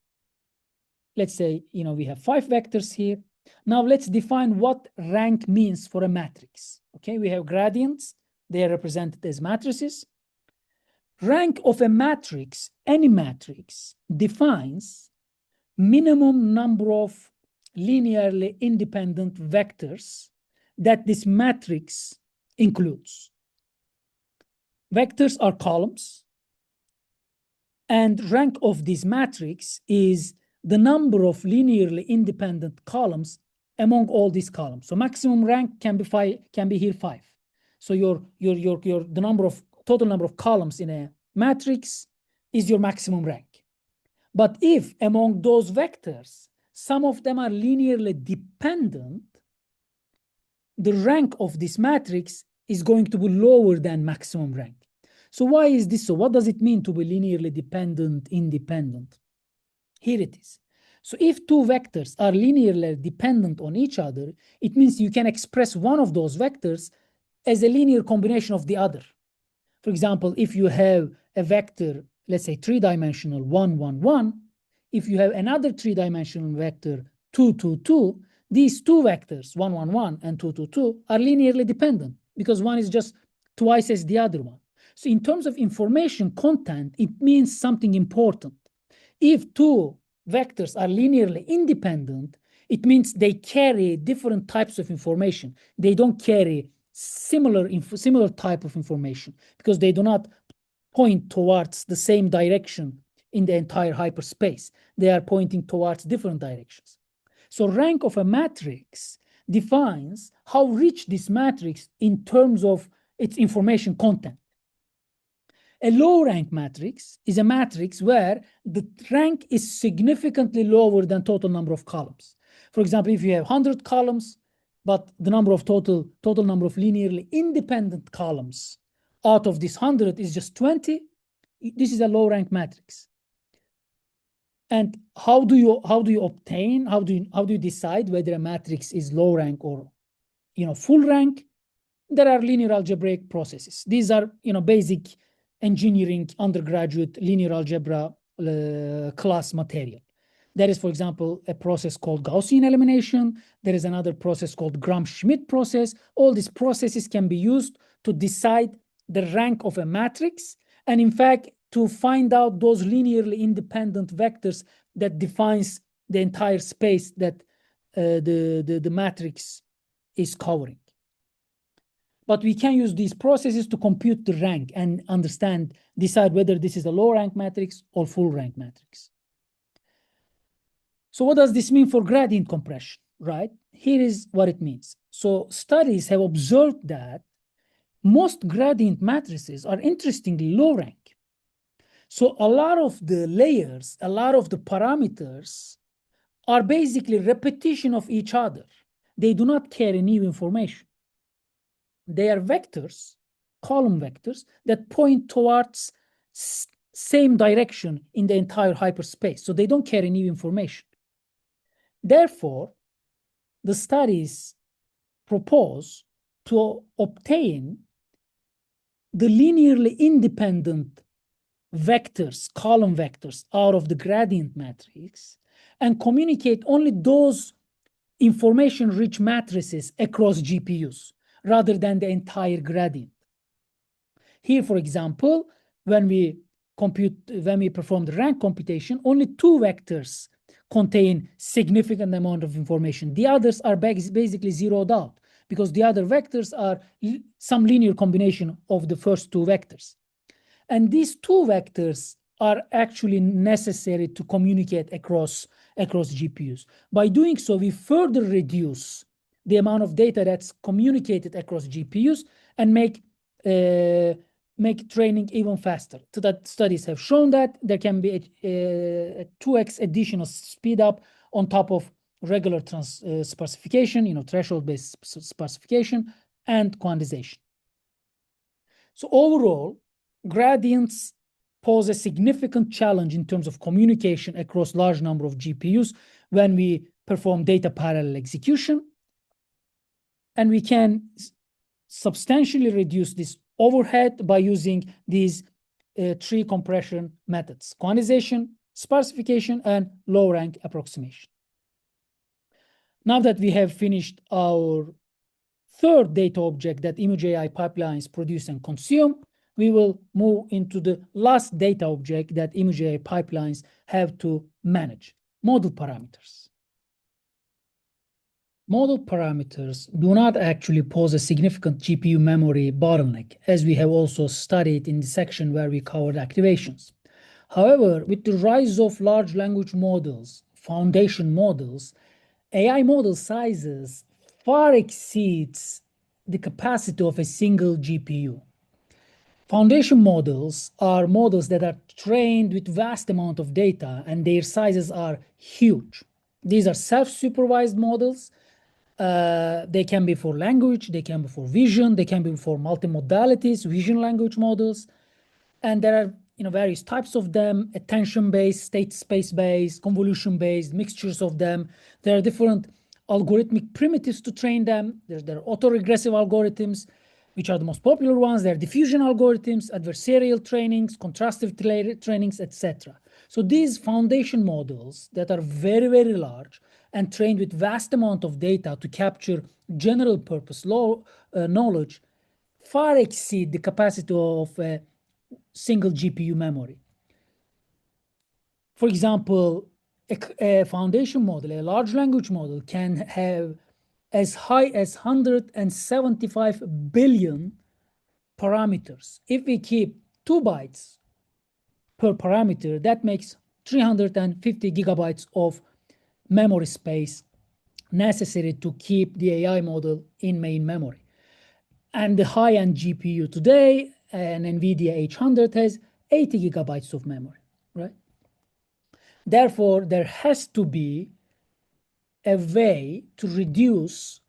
Let's say we have 5 vectors here. Now let's define what rank means for a matrix. Okay, we have gradients. They are represented as matrices. Rank of a matrix, any matrix, defines minimum number of linearly independent vectors that this matrix includes. Vectors are columns, and rank of this matrix is the number of linearly independent columns among all these columns. So maximum rank can be here 5. So the total number of columns in a matrix is your maximum rank. But if among those vectors, some of them are linearly dependent, the rank of this matrix is going to be lower than maximum rank. So why is this so? What does it mean to be linearly dependent, independent? Here it is. So if 2 vectors are linearly dependent on each other, it means you can express one of those vectors as a linear combination of the other. For example, if you have a vector, let's say 3-dimensional 1, 1, 1, if you have another 3-dimensional vector 2, 2, 2, these 2 vectors, 1, 1, 1 and 2, 2, 2, are linearly dependent because one is just twice as the other one. So in terms of information content, it means something important. If 2 vectors are linearly independent, it means they carry different types of information. They don't carry similar type of information because they do not point towards the same direction in the entire hyperspace. They are pointing towards different directions. So rank of a matrix defines how rich this matrix in terms of its information content. A low rank matrix is a matrix where the rank is significantly lower than total number of columns. For example, if you have 100 columns, but the number of total number of linearly independent columns out of this 100 is just 20, this is a low rank matrix. And how do you decide whether a matrix is low rank or full rank? There are linear algebraic processes. These are basic engineering undergraduate linear algebra class material. There is, for example, a process called Gaussian elimination. There is another process called Gram-Schmidt process. All these processes can be used to decide the rank of a matrix, and in fact, to find out those linearly independent vectors that defines the entire space that the matrix is covering. But we can use these processes to compute the rank and decide whether this is a low rank matrix or full rank matrix. So what does this mean for gradient compression, right? Here is what it means. So studies have observed that most gradient matrices are interestingly low rank. So a lot of the layers, a lot of the parameters are basically repetition of each other. They do not carry new information. They are vectors, column vectors, that point towards same direction in the entire hyperspace. So they don't carry new information. Therefore, the studies propose to obtain the linearly independent vectors, column vectors, out of the gradient matrix and communicate only those information-rich matrices across GPUs rather than the entire gradient. Here, for example, when we perform the rank computation, only two vectors contain significant amount of information. The others are basically zeroed out because the other vectors are some linear combination of the first two vectors. And these two vectors are actually necessary to communicate across GPUs. By doing so, we further reduce the amount of data that's communicated across GPUs and make training even faster. So that studies have shown that there can be a 2x additional speed up on top of regular sparsification, threshold-based sparsification and quantization. So overall, gradients pose a significant challenge in terms of communication across large number of GPUs when we perform data parallel execution. And we can substantially reduce this overhead by using these three compression methods: quantization, sparsification, and low-rank approximation. Now that we have finished our third data object that ImageAI pipelines produce and consume, we will move into the last data object that ImageAI pipelines have to manage: model parameters. Model parameters do not actually pose a significant GPU memory bottleneck, as we have also studied in the section where we covered activations. However, with the rise of large language models, foundation models, AI model sizes far exceeds the capacity of a single GPU. Foundation models are models that are trained with vast amount of data, and their sizes are huge. These are self-supervised models. They can be for language, they can be for vision, they can be for multimodalities, vision language models. And there are various types of them: attention-based, state space-based, convolution-based, mixtures of them. There are different algorithmic primitives to train them. There are autoregressive algorithms, which are the most popular ones. There are diffusion algorithms, adversarial trainings, contrastive trainings, etc. So these foundation models that are very, very large and trained with vast amount of data to capture general purpose knowledge far exceed the capacity of a single GPU memory. For example, a foundation model, a large language model, can have as high as 175 billion parameters. If we keep 2 bytes per parameter, that makes 350 gigabytes of memory space necessary to keep the AI model in main memory. And the high-end GPU today, an NVIDIA H100, has 80 gigabytes of memory, right? Therefore, there has to be a way to reduce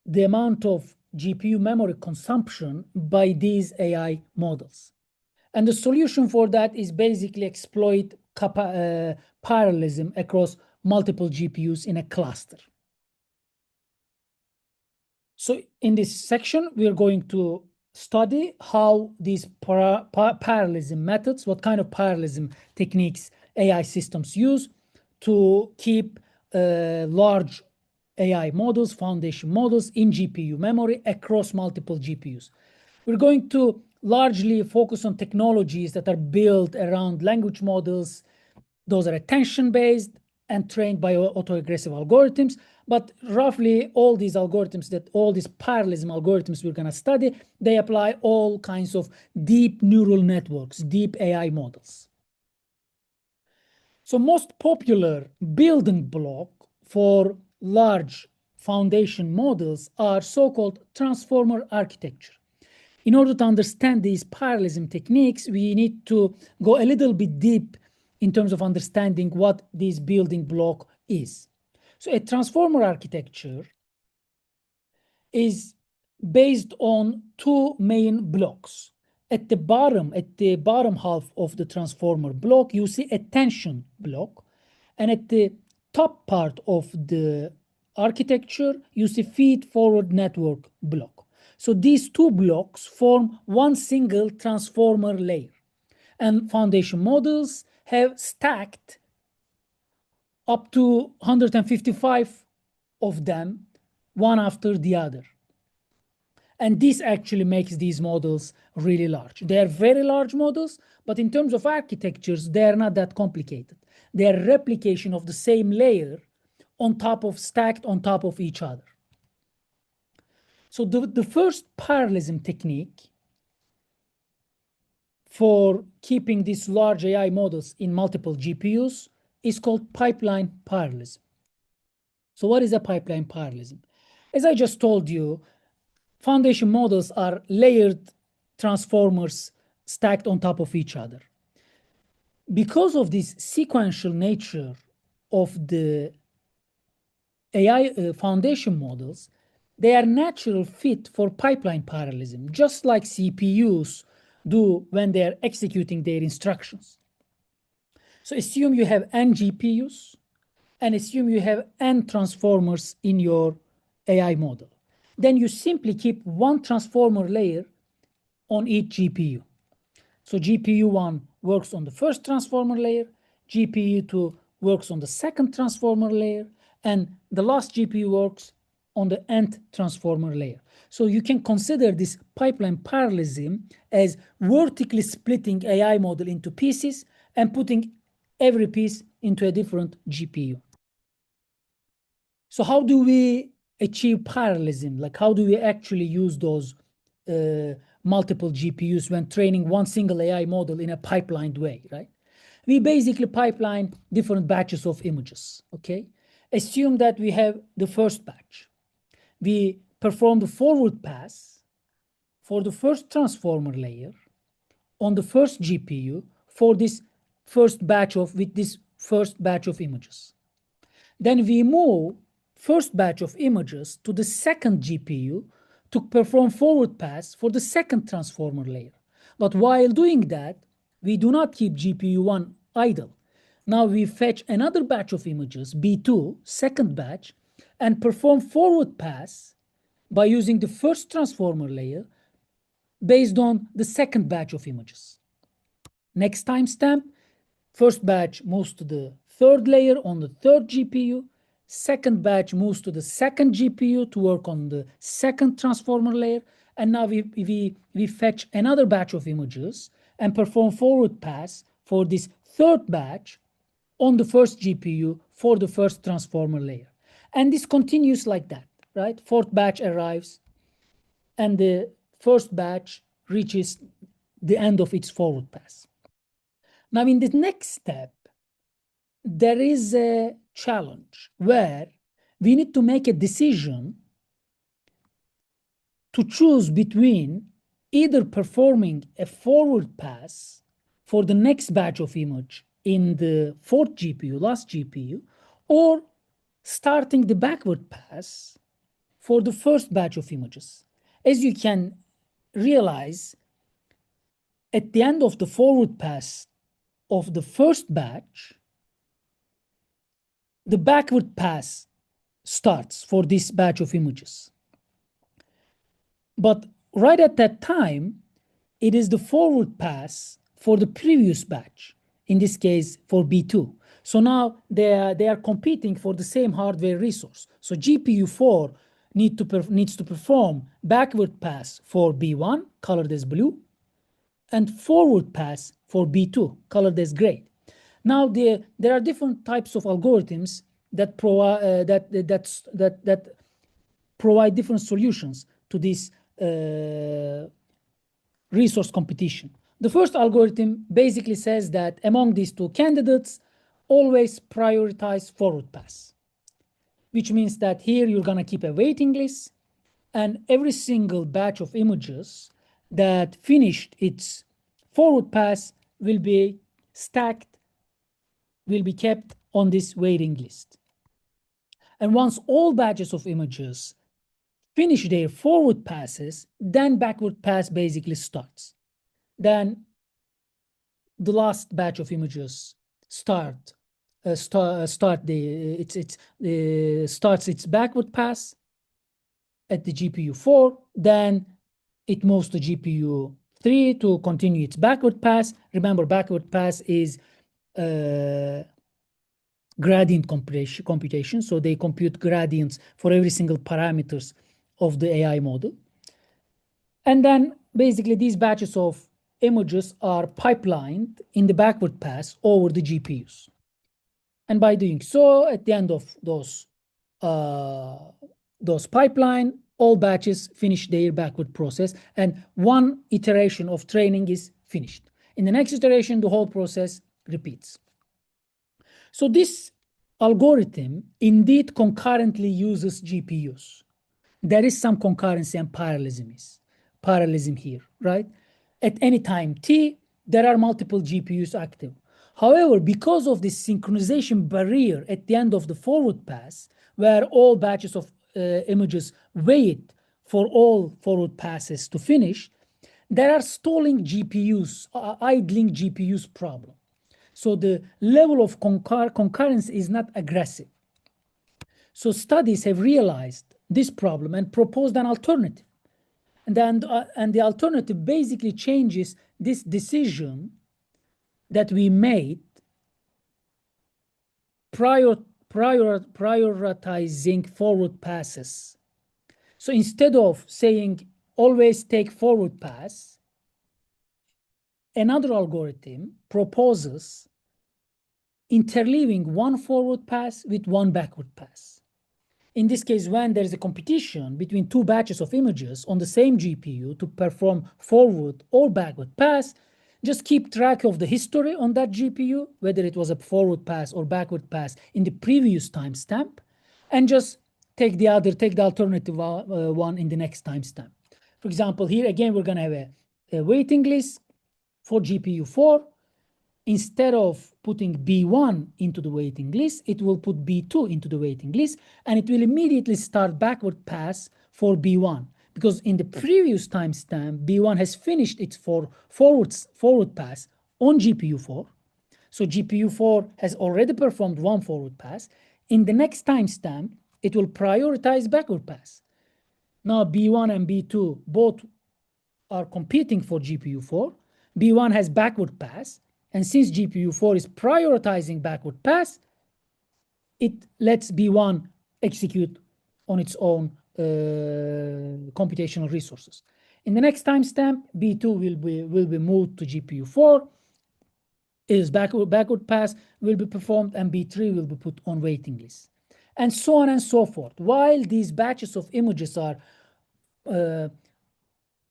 the amount of GPU memory consumption by these AI models. And the solution for that is basically exploit parallelism across multiple GPUs in a cluster. So in this section, we are going to study how these parallelism methods, what kind of parallelism techniques AI systems use to keep large AI models, foundation models in GPU memory across multiple GPUs. We're going to largely focus on technologies that are built around language models. Those are attention-based and trained by autoregressive algorithms. But roughly all these algorithms, all these parallelism algorithms we're going to study, they apply all kinds of deep neural networks, deep AI models. So most popular building block for large foundation models are so-called transformer architecture. In order to understand these parallelism techniques, we need to go a little bit deep in terms of understanding what this building block is. So a transformer architecture is based on two main blocks. at the bottom half of the transformer block, you see a tension block. And at the top part of the architecture, you see feed-forward network block. So these two blocks form one single transformer layer. And foundation models have stacked up to 155 of them, one after the other. And this actually makes these models really large. They are very large models, but in terms of architectures, they are not that complicated. They are replication of the same layer stacked on top of each other. So the first parallelism technique for keeping these large AI models in multiple GPUs is called pipeline parallelism. So what is a pipeline parallelism? As I just told you, foundation models are layered transformers stacked on top of each other. Because of this sequential nature of the AI foundation models, they are natural fit for pipeline parallelism, just like CPUs do when they are executing their instructions. So assume you have n GPUs and assume you have n transformers in your AI model. Then you simply keep one transformer layer on each GPU. So GPU1 works on the first transformer layer, GPU2 works on the second transformer layer, and the last GPU works on the nth transformer layer. So you can consider this pipeline parallelism as vertically splitting AI model into pieces and putting every piece into a different GPU. So how do we achieve parallelism? Like how do we actually use those multiple GPUs when training one single AI model in a pipelined way, right? We basically pipeline different batches of images, okay? Assume that we have the first batch. We perform the forward pass for the first transformer layer on the first GPU for this first batch of images. Then we move first batch of images to the second GPU to perform forward pass for the second transformer layer. But while doing that, we do not keep GPU1 idle. Now we fetch another batch of images, B2, second batch, and perform forward pass by using the first transformer layer based on the second batch of images. Next timestamp, first batch moves to the third layer on the third GPU. Second batch moves to the second GPU to work on the second transformer layer. And now we fetch another batch of images and perform forward pass for this third batch on the first GPU for the first transformer layer. And this continues like that, right? Fourth batch arrives and the first batch reaches the end of its forward pass. Now in the next step, there is a challenge where we need to make a decision to choose between either performing a forward pass for the next batch of image in the fourth GPU, last GPU, or starting the backward pass for the first batch of images. As you can realize, at the end of the forward pass of the first batch, the backward pass starts for this batch of images. But right at that time, it is the forward pass for the previous batch, in this case for B2. So now they are competing for the same hardware resource. So GPU4 needs to perform backward pass for B1, colored as blue, and forward pass for B2, colored as gray. Now there are different types of algorithms that provide different solutions to this resource competition. The first algorithm basically says that among these two candidates, always prioritize forward pass, which means that here you're going to keep a waiting list, and every single batch of images that finished its forward pass will be stacked, will be kept on this waiting list. And once all batches of images finish their forward passes, then backward pass basically starts. then the last batch of images starts its backward pass at the GPU 4, then it moves to GPU 3 to continue its backward pass. Remember, backward pass is gradient computation, so they compute gradients for every single parameters of the AI model. And then basically these batches of images are pipelined in the backward pass over the GPUs. And by doing so, at the end of those pipeline, all batches finish their backward process, and one iteration of training is finished. In the next iteration, the whole process repeats. So this algorithm indeed concurrently uses GPUs. There is some concurrency and parallelism here, right? At any time t, there are multiple GPUs active. However, because of this synchronization barrier at the end of the forward pass, where all batches of images wait for all forward passes to finish, there are stalling GPUs, idling GPUs problem. So the level of concurrence is not aggressive. So studies have realized this problem and proposed an alternative. And the alternative basically changes this decision that we made prioritizing forward passes. So instead of saying always take forward pass, another algorithm proposes interleaving one forward pass with one backward pass. In this case, when there is a competition between two batches of images on the same GPU to perform forward or backward pass, just keep track of the history on that GPU, whether it was a forward pass or backward pass in the previous timestamp, and just take the alternative one in the next timestamp. For example, here again, we're going to have a waiting list for GPU 4. Instead of putting B1 into the waiting list, it will put B2 into the waiting list, and it will immediately start backward pass for B1. Because in the previous timestamp, B1 has finished its forward pass on GPU 4. So GPU 4 has already performed one forward pass. In the next timestamp, it will prioritize backward pass. Now B1 and B2 both are competing for GPU 4. B1 has backward pass. And since GPU 4 is prioritizing backward pass, it lets B1 execute on its own computational resources. In the next timestamp, B2 will be moved to GPU 4. Its backward pass will be performed, and B3 will be put on waiting list. And so on and so forth. While these batches of images are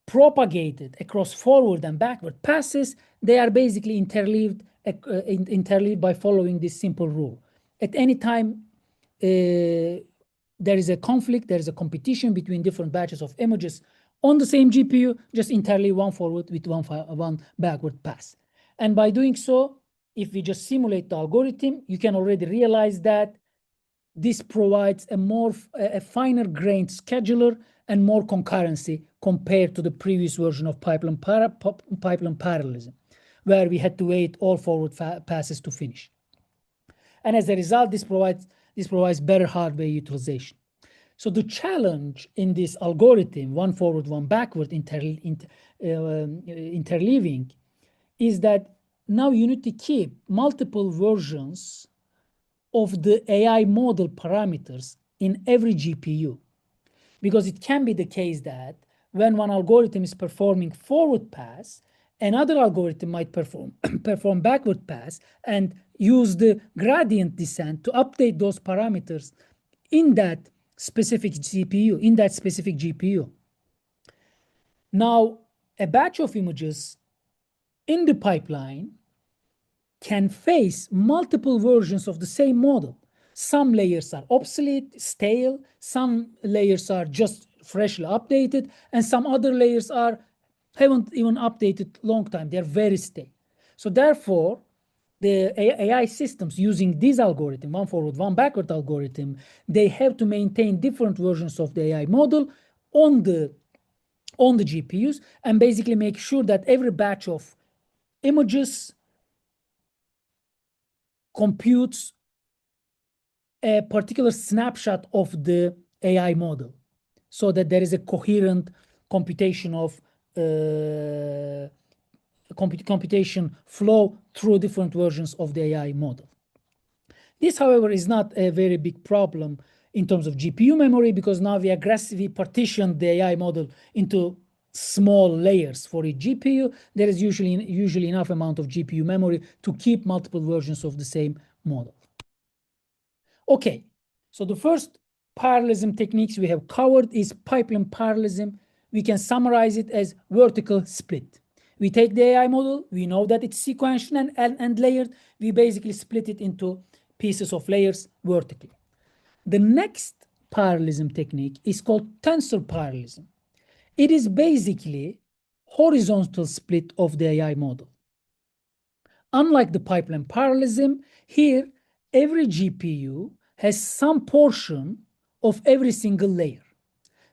propagated across forward and backward passes, they are basically interleaved by following this simple rule. At any time there is a conflict, there is a competition between different batches of images on the same GPU, just interleave one forward with one backward pass. And by doing so, if we just simulate the algorithm, you can already realize that this provides a finer grained scheduler and more concurrency compared to the previous version of pipeline parallelism, where we had to wait all forward passes to finish. And as a result, this provides better hardware utilization. So the challenge in this algorithm, one forward, one backward interleaving, is that now you need to keep multiple versions of the AI model parameters in every GPU. Because it can be the case that when one algorithm is performing forward pass, another algorithm might perform backward pass and use the gradient descent to update those parameters in that specific GPU. Now, a batch of images in the pipeline can face multiple versions of the same model. Some layers are obsolete, stale, some layers are just freshly updated, and some other layers haven't even updated long time. They're very stale. So therefore, the AI systems using this algorithm, one forward, one backward algorithm, they have to maintain different versions of the AI model on the on the GPUs and basically make sure that every batch of images computes a particular snapshot of the AI model so that there is a coherent computation of computation flow through different versions of the AI model. This, however, is not a very big problem in terms of GPU memory because now we aggressively partitioned the AI model into small layers for each GPU. There is usually enough amount of GPU memory to keep multiple versions of the same model. Okay, so the first parallelism techniques we have covered is pipeline parallelism. We can summarize it as vertical split. We take the AI model, we know that it's sequential and layered. We basically split it into pieces of layers vertically. The next parallelism technique is called tensor parallelism. It is basically horizontal split of the AI model. Unlike the pipeline parallelism, here every GPU has some portion of every single layer.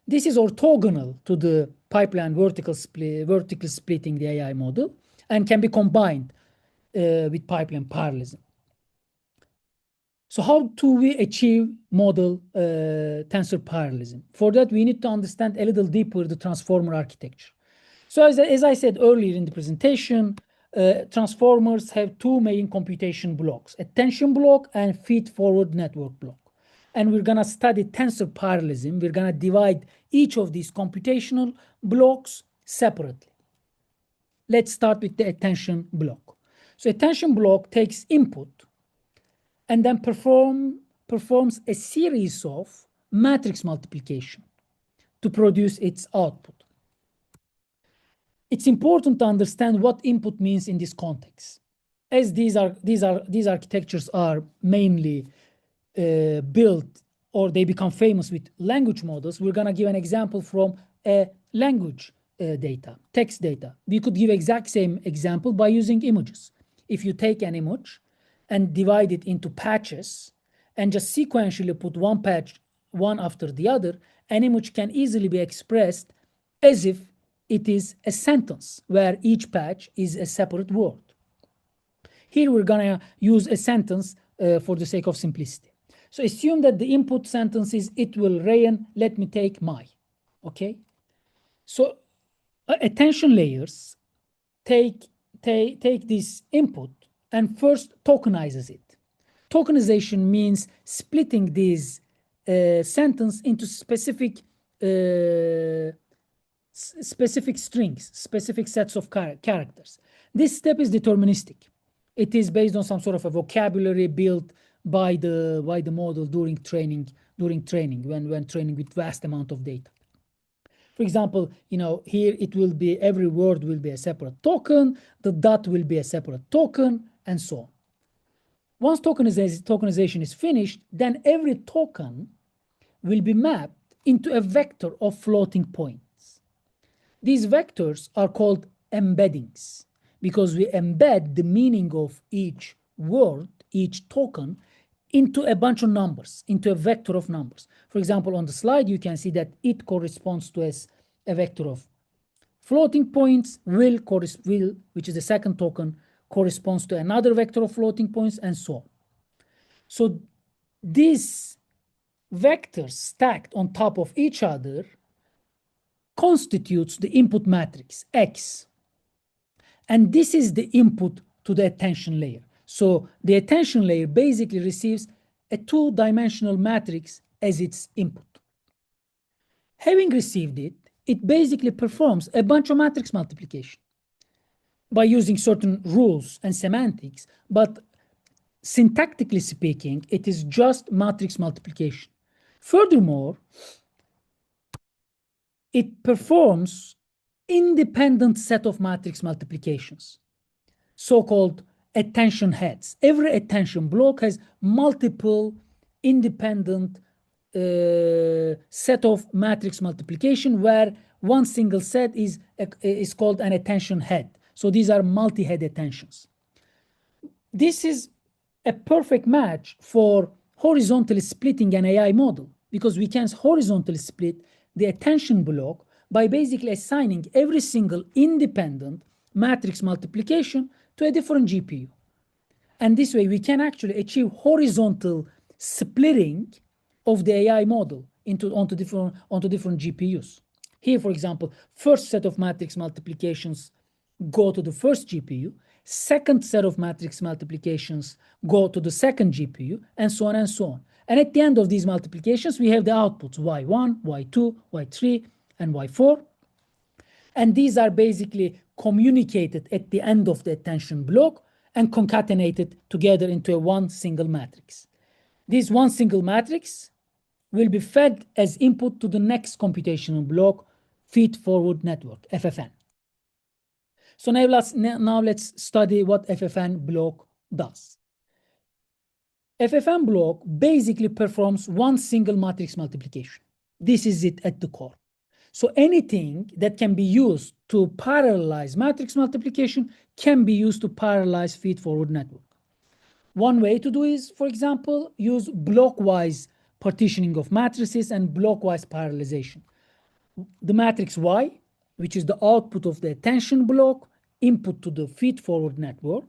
This is orthogonal to the pipeline vertical splitting the AI model and can be combined with pipeline parallelism. So how do we achieve model tensor parallelism? For that, we need to understand a little deeper the transformer architecture. So as I said earlier in the presentation, transformers have two main computation blocks, attention block and feed-forward network block. And we're going to study tensor parallelism. We're going to divide each of these computational blocks separately. Let's start with the attention block. So attention block takes input and then performs a series of matrix multiplication to produce its output. It's important to understand what input means in this context. As these architectures are mainly built or they become famous with language models, we're going to give an example from a language data, text data. We could give exact same example by using images. If you take an image and divide it into patches and just sequentially put one patch one after the other, an image can easily be expressed as if it is a sentence where each patch is a separate word. Here we're going to use a sentence for the sake of simplicity. So assume that the input sentence is, it will rain, let me take my. Okay? So attention layers take this input and first tokenizes it. Tokenization means splitting this sentence into specific strings, specific sets of characters. This step is deterministic. It is based on some sort of a vocabulary built by the model during training when training with vast amount of data. For example, here it will be every word will be a separate token, the dot will be a separate token, and so on. Once tokenization is finished, then every token will be mapped into a vector of floating points. These vectors are called embeddings because we embed the meaning of each word, each token, into a bunch of numbers, into a vector of numbers. For example, on the slide, you can see that it corresponds to a vector of floating points, will, which is the second token, corresponds to another vector of floating points, and so on. So these vectors stacked on top of each other constitutes the input matrix, X. And this is the input to the attention layer. So the attention layer basically receives a two-dimensional matrix as its input. Having received it, it basically performs a bunch of matrix multiplication by using certain rules and semantics, but syntactically speaking, it is just matrix multiplication. Furthermore, it performs independent set of matrix multiplications, so-called attention heads. Every attention block has multiple independent set of matrix multiplication where one single set is called an attention head. So these are multi-head attentions. This is a perfect match for horizontally splitting an AI model because we can horizontally split the attention block by basically assigning every single independent matrix multiplication to a different GPU. And this way we can actually achieve horizontal splitting of the AI model onto different GPUs. Here, for example, first set of matrix multiplications go to the first GPU, second set of matrix multiplications go to the second GPU, and so on and so on. And at the end of these multiplications, we have the outputs y1, y2, y3, and y4. And these are basically communicated at the end of the attention block and concatenated together into one single matrix. This one single matrix will be fed as input to the next computational block, feed-forward network, FFN. So now let's study what FFN block does. FFN block basically performs one single matrix multiplication. This is it at the core. So anything that can be used to parallelize matrix multiplication can be used to parallelize feed-forward network. One way to do is, for example, use blockwise partitioning of matrices and blockwise parallelization. The matrix Y, which is the output of the attention block, input to the feed-forward network,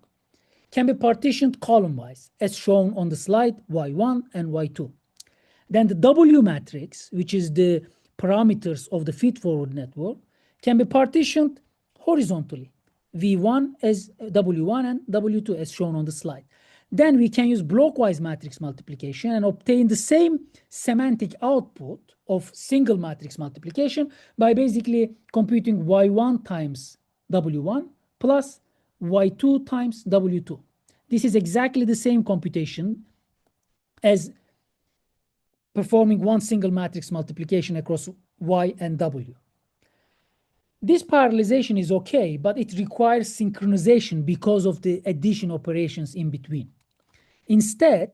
can be partitioned column-wise, as shown on the slide, Y1 and Y2. Then the W matrix, which is the parameters of the feed-forward network, can be partitioned horizontally, V1 as W1 and W2 as shown on the slide. Then we can use blockwise matrix multiplication and obtain the same semantic output of single matrix multiplication by basically computing Y1 times W1 plus Y2 times W2. This is exactly the same computation as performing one single matrix multiplication across Y and W. This parallelization is okay, but it requires synchronization because of the addition operations in between. Instead,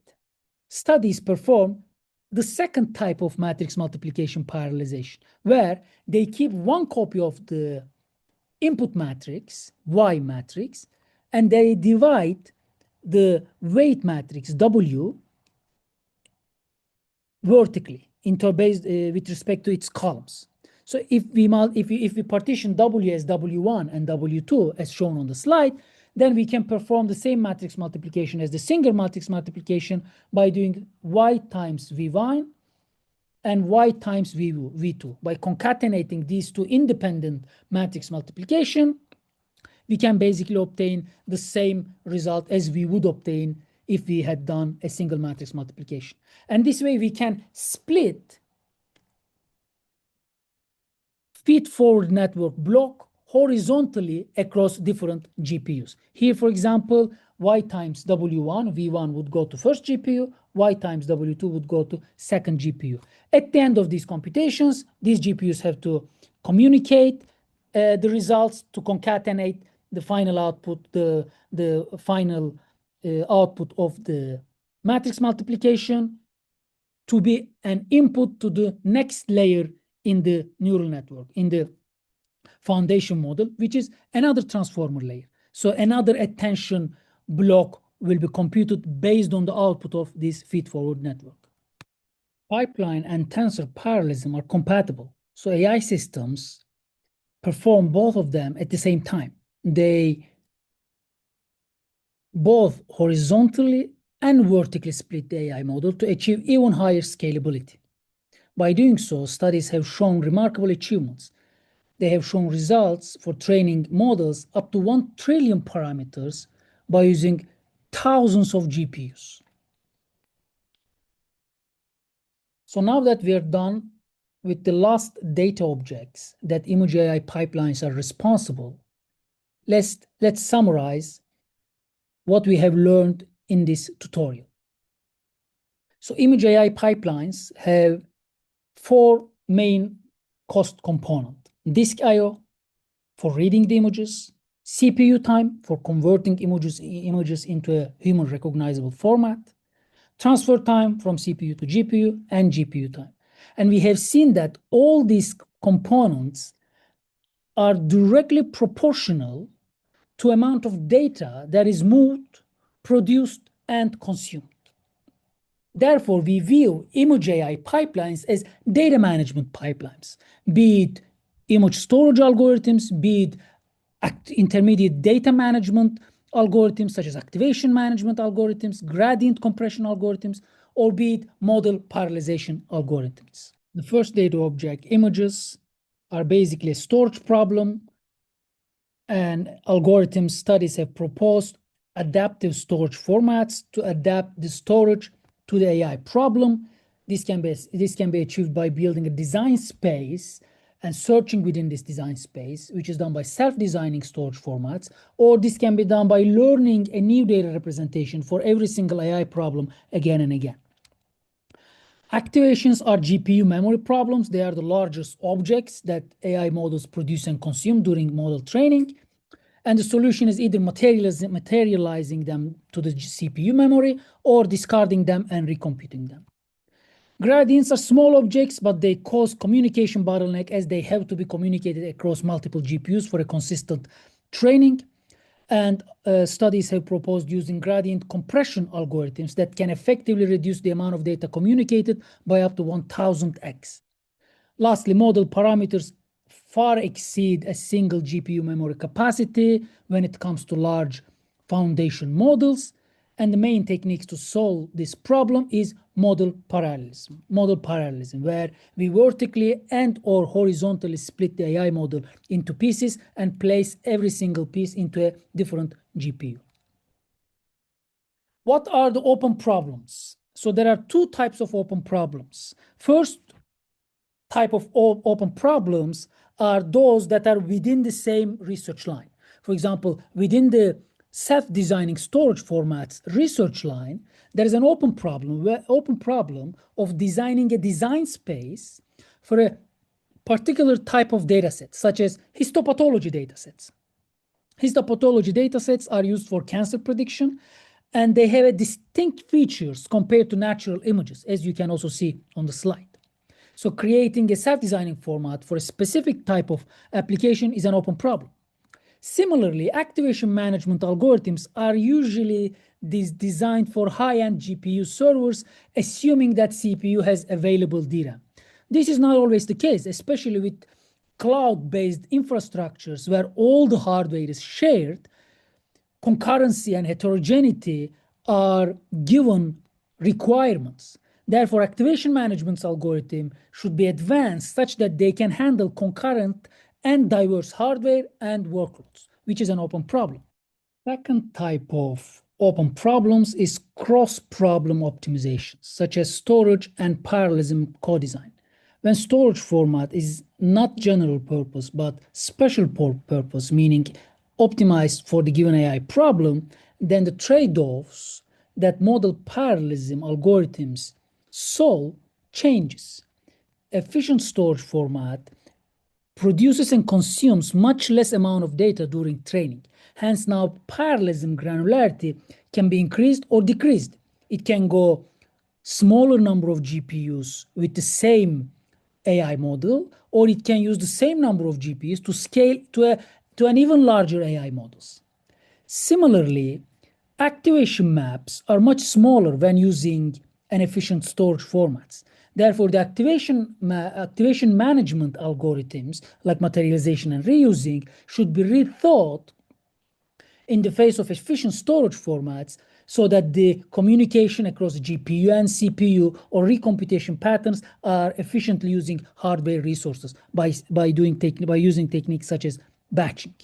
studies perform the second type of matrix multiplication parallelization, where they keep one copy of the input matrix, Y matrix, and they divide the weight matrix, W, vertically, interbased with respect to its columns. So if we partition W as W1 and W2 as shown on the slide, then we can perform the same matrix multiplication as the single matrix multiplication by doing Y times V1 and Y times V2. By concatenating these two independent matrix multiplication, we can basically obtain the same result as we would obtain if we had done a single matrix multiplication. And this way we can split feed-forward network block horizontally across different GPUs. Here, for example, Y times W1, V1 would go to first GPU, Y times W2 would go to second GPU. At the end of these computations, these GPUs have to communicate the results to concatenate the final output, the final output of the matrix multiplication to be an input to the next layer in the neural network, in the foundation model, which is another transformer layer. So another attention block will be computed based on the output of this feed-forward network. Pipeline and tensor parallelism are compatible. So AI systems perform both of them at the same time. They both horizontally and vertically split the AI model to achieve even higher scalability. By doing so, studies have shown remarkable achievements. They have shown results for training models up to 1 trillion parameters by using thousands of GPUs. So now that we are done with the last data objects that image AI pipelines are responsible, let's summarize what we have learned in this tutorial. So image AI pipelines have 4 main cost components: disk I/O for reading the images, CPU time for converting images into a human recognizable format, transfer time from CPU to GPU, and GPU time. And we have seen that all these components are directly proportional to amount of data that is moved, produced, and consumed. Therefore, we view image AI pipelines as data management pipelines, be it image storage algorithms, be it intermediate data management algorithms such as activation management algorithms, gradient compression algorithms, or be it model parallelization algorithms. The first data object, images, are basically a storage problem, and algorithm studies have proposed adaptive storage formats to adapt the storage to the AI problem. This can be achieved by building a design space and searching within this design space, which is done by self-designing storage formats, or this can be done by learning a new data representation for every single AI problem again and again. Activations are GPU memory problems. They are the largest objects that AI models produce and consume during model training. And the solution is either materializing them to the CPU memory or discarding them and recomputing them. Gradients are small objects, but they cause communication bottleneck as they have to be communicated across multiple GPUs for a consistent training. And studies have proposed using gradient compression algorithms that can effectively reduce the amount of data communicated by up to 1000x. Lastly, model parameters far exceed a single GPU memory capacity when it comes to large foundation models. And the main techniques to solve this problem is model parallelism. Model parallelism, where we vertically and or horizontally split the AI model into pieces and place every single piece into a different GPU. What are the open problems? So there are two types of open problems. First type of open problems are those that are within the same research line. For example, within the self-designing storage formats research line, there is an open problem of designing a design space for a particular type of data set, such as histopathology data sets. Histopathology data sets are used for cancer prediction, and they have a distinct features compared to natural images, as you can also see on the slide. So creating a self-designing format for a specific type of application is an open problem. Similarly, activation management algorithms are usually designed for high-end GPU servers, assuming that CPU has available data. This is not always the case, especially with cloud-based infrastructures where all the hardware is shared. Concurrency and heterogeneity are given requirements. Therefore, activation management algorithm should be advanced such that they can handle concurrent and diverse hardware and workloads, which is an open problem. Second type of open problems is cross-problem optimizations, such as storage and parallelism co-design. When storage format is not general purpose, but special purpose, meaning optimized for the given AI problem, then the trade-offs that model parallelism algorithms solve changes. Efficient storage format produces and consumes much less amount of data during training. Hence now parallelism granularity can be increased or decreased. It can go smaller number of GPUs with the same AI model, or it can use the same number of GPUs to scale to an even larger AI models. Similarly, activation maps are much smaller when using an efficient storage formats. Therefore, the activation management algorithms like materialization and reusing should be rethought in the face of efficient storage formats so that the communication across GPU and CPU or recomputation patterns are efficiently using hardware resources by using techniques such as batching.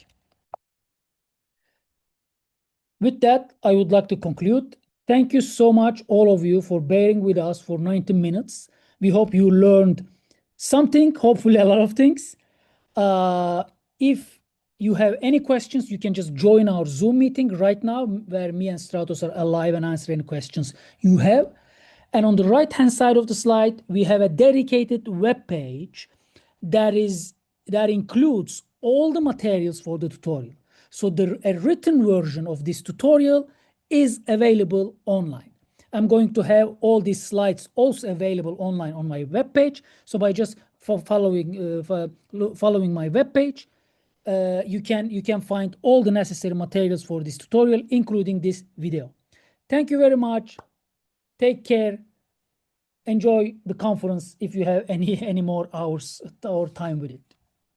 With that, I would like to conclude. Thank you so much, all of you, for bearing with us for 90 minutes. We hope you learned something, hopefully a lot of things. If you have any questions, you can just join our Zoom meeting right now, where me and Stratos are alive and answering questions you have. And on the right-hand side of the slide, we have a dedicated web page that includes all the materials for the tutorial. So a written version of this tutorial is available online. I'm going to have all these slides also available online on my webpage. So by just following my webpage, you can find all the necessary materials for this tutorial, including this video. Thank you very much. Take care. Enjoy the conference if you have any more hours or time with it.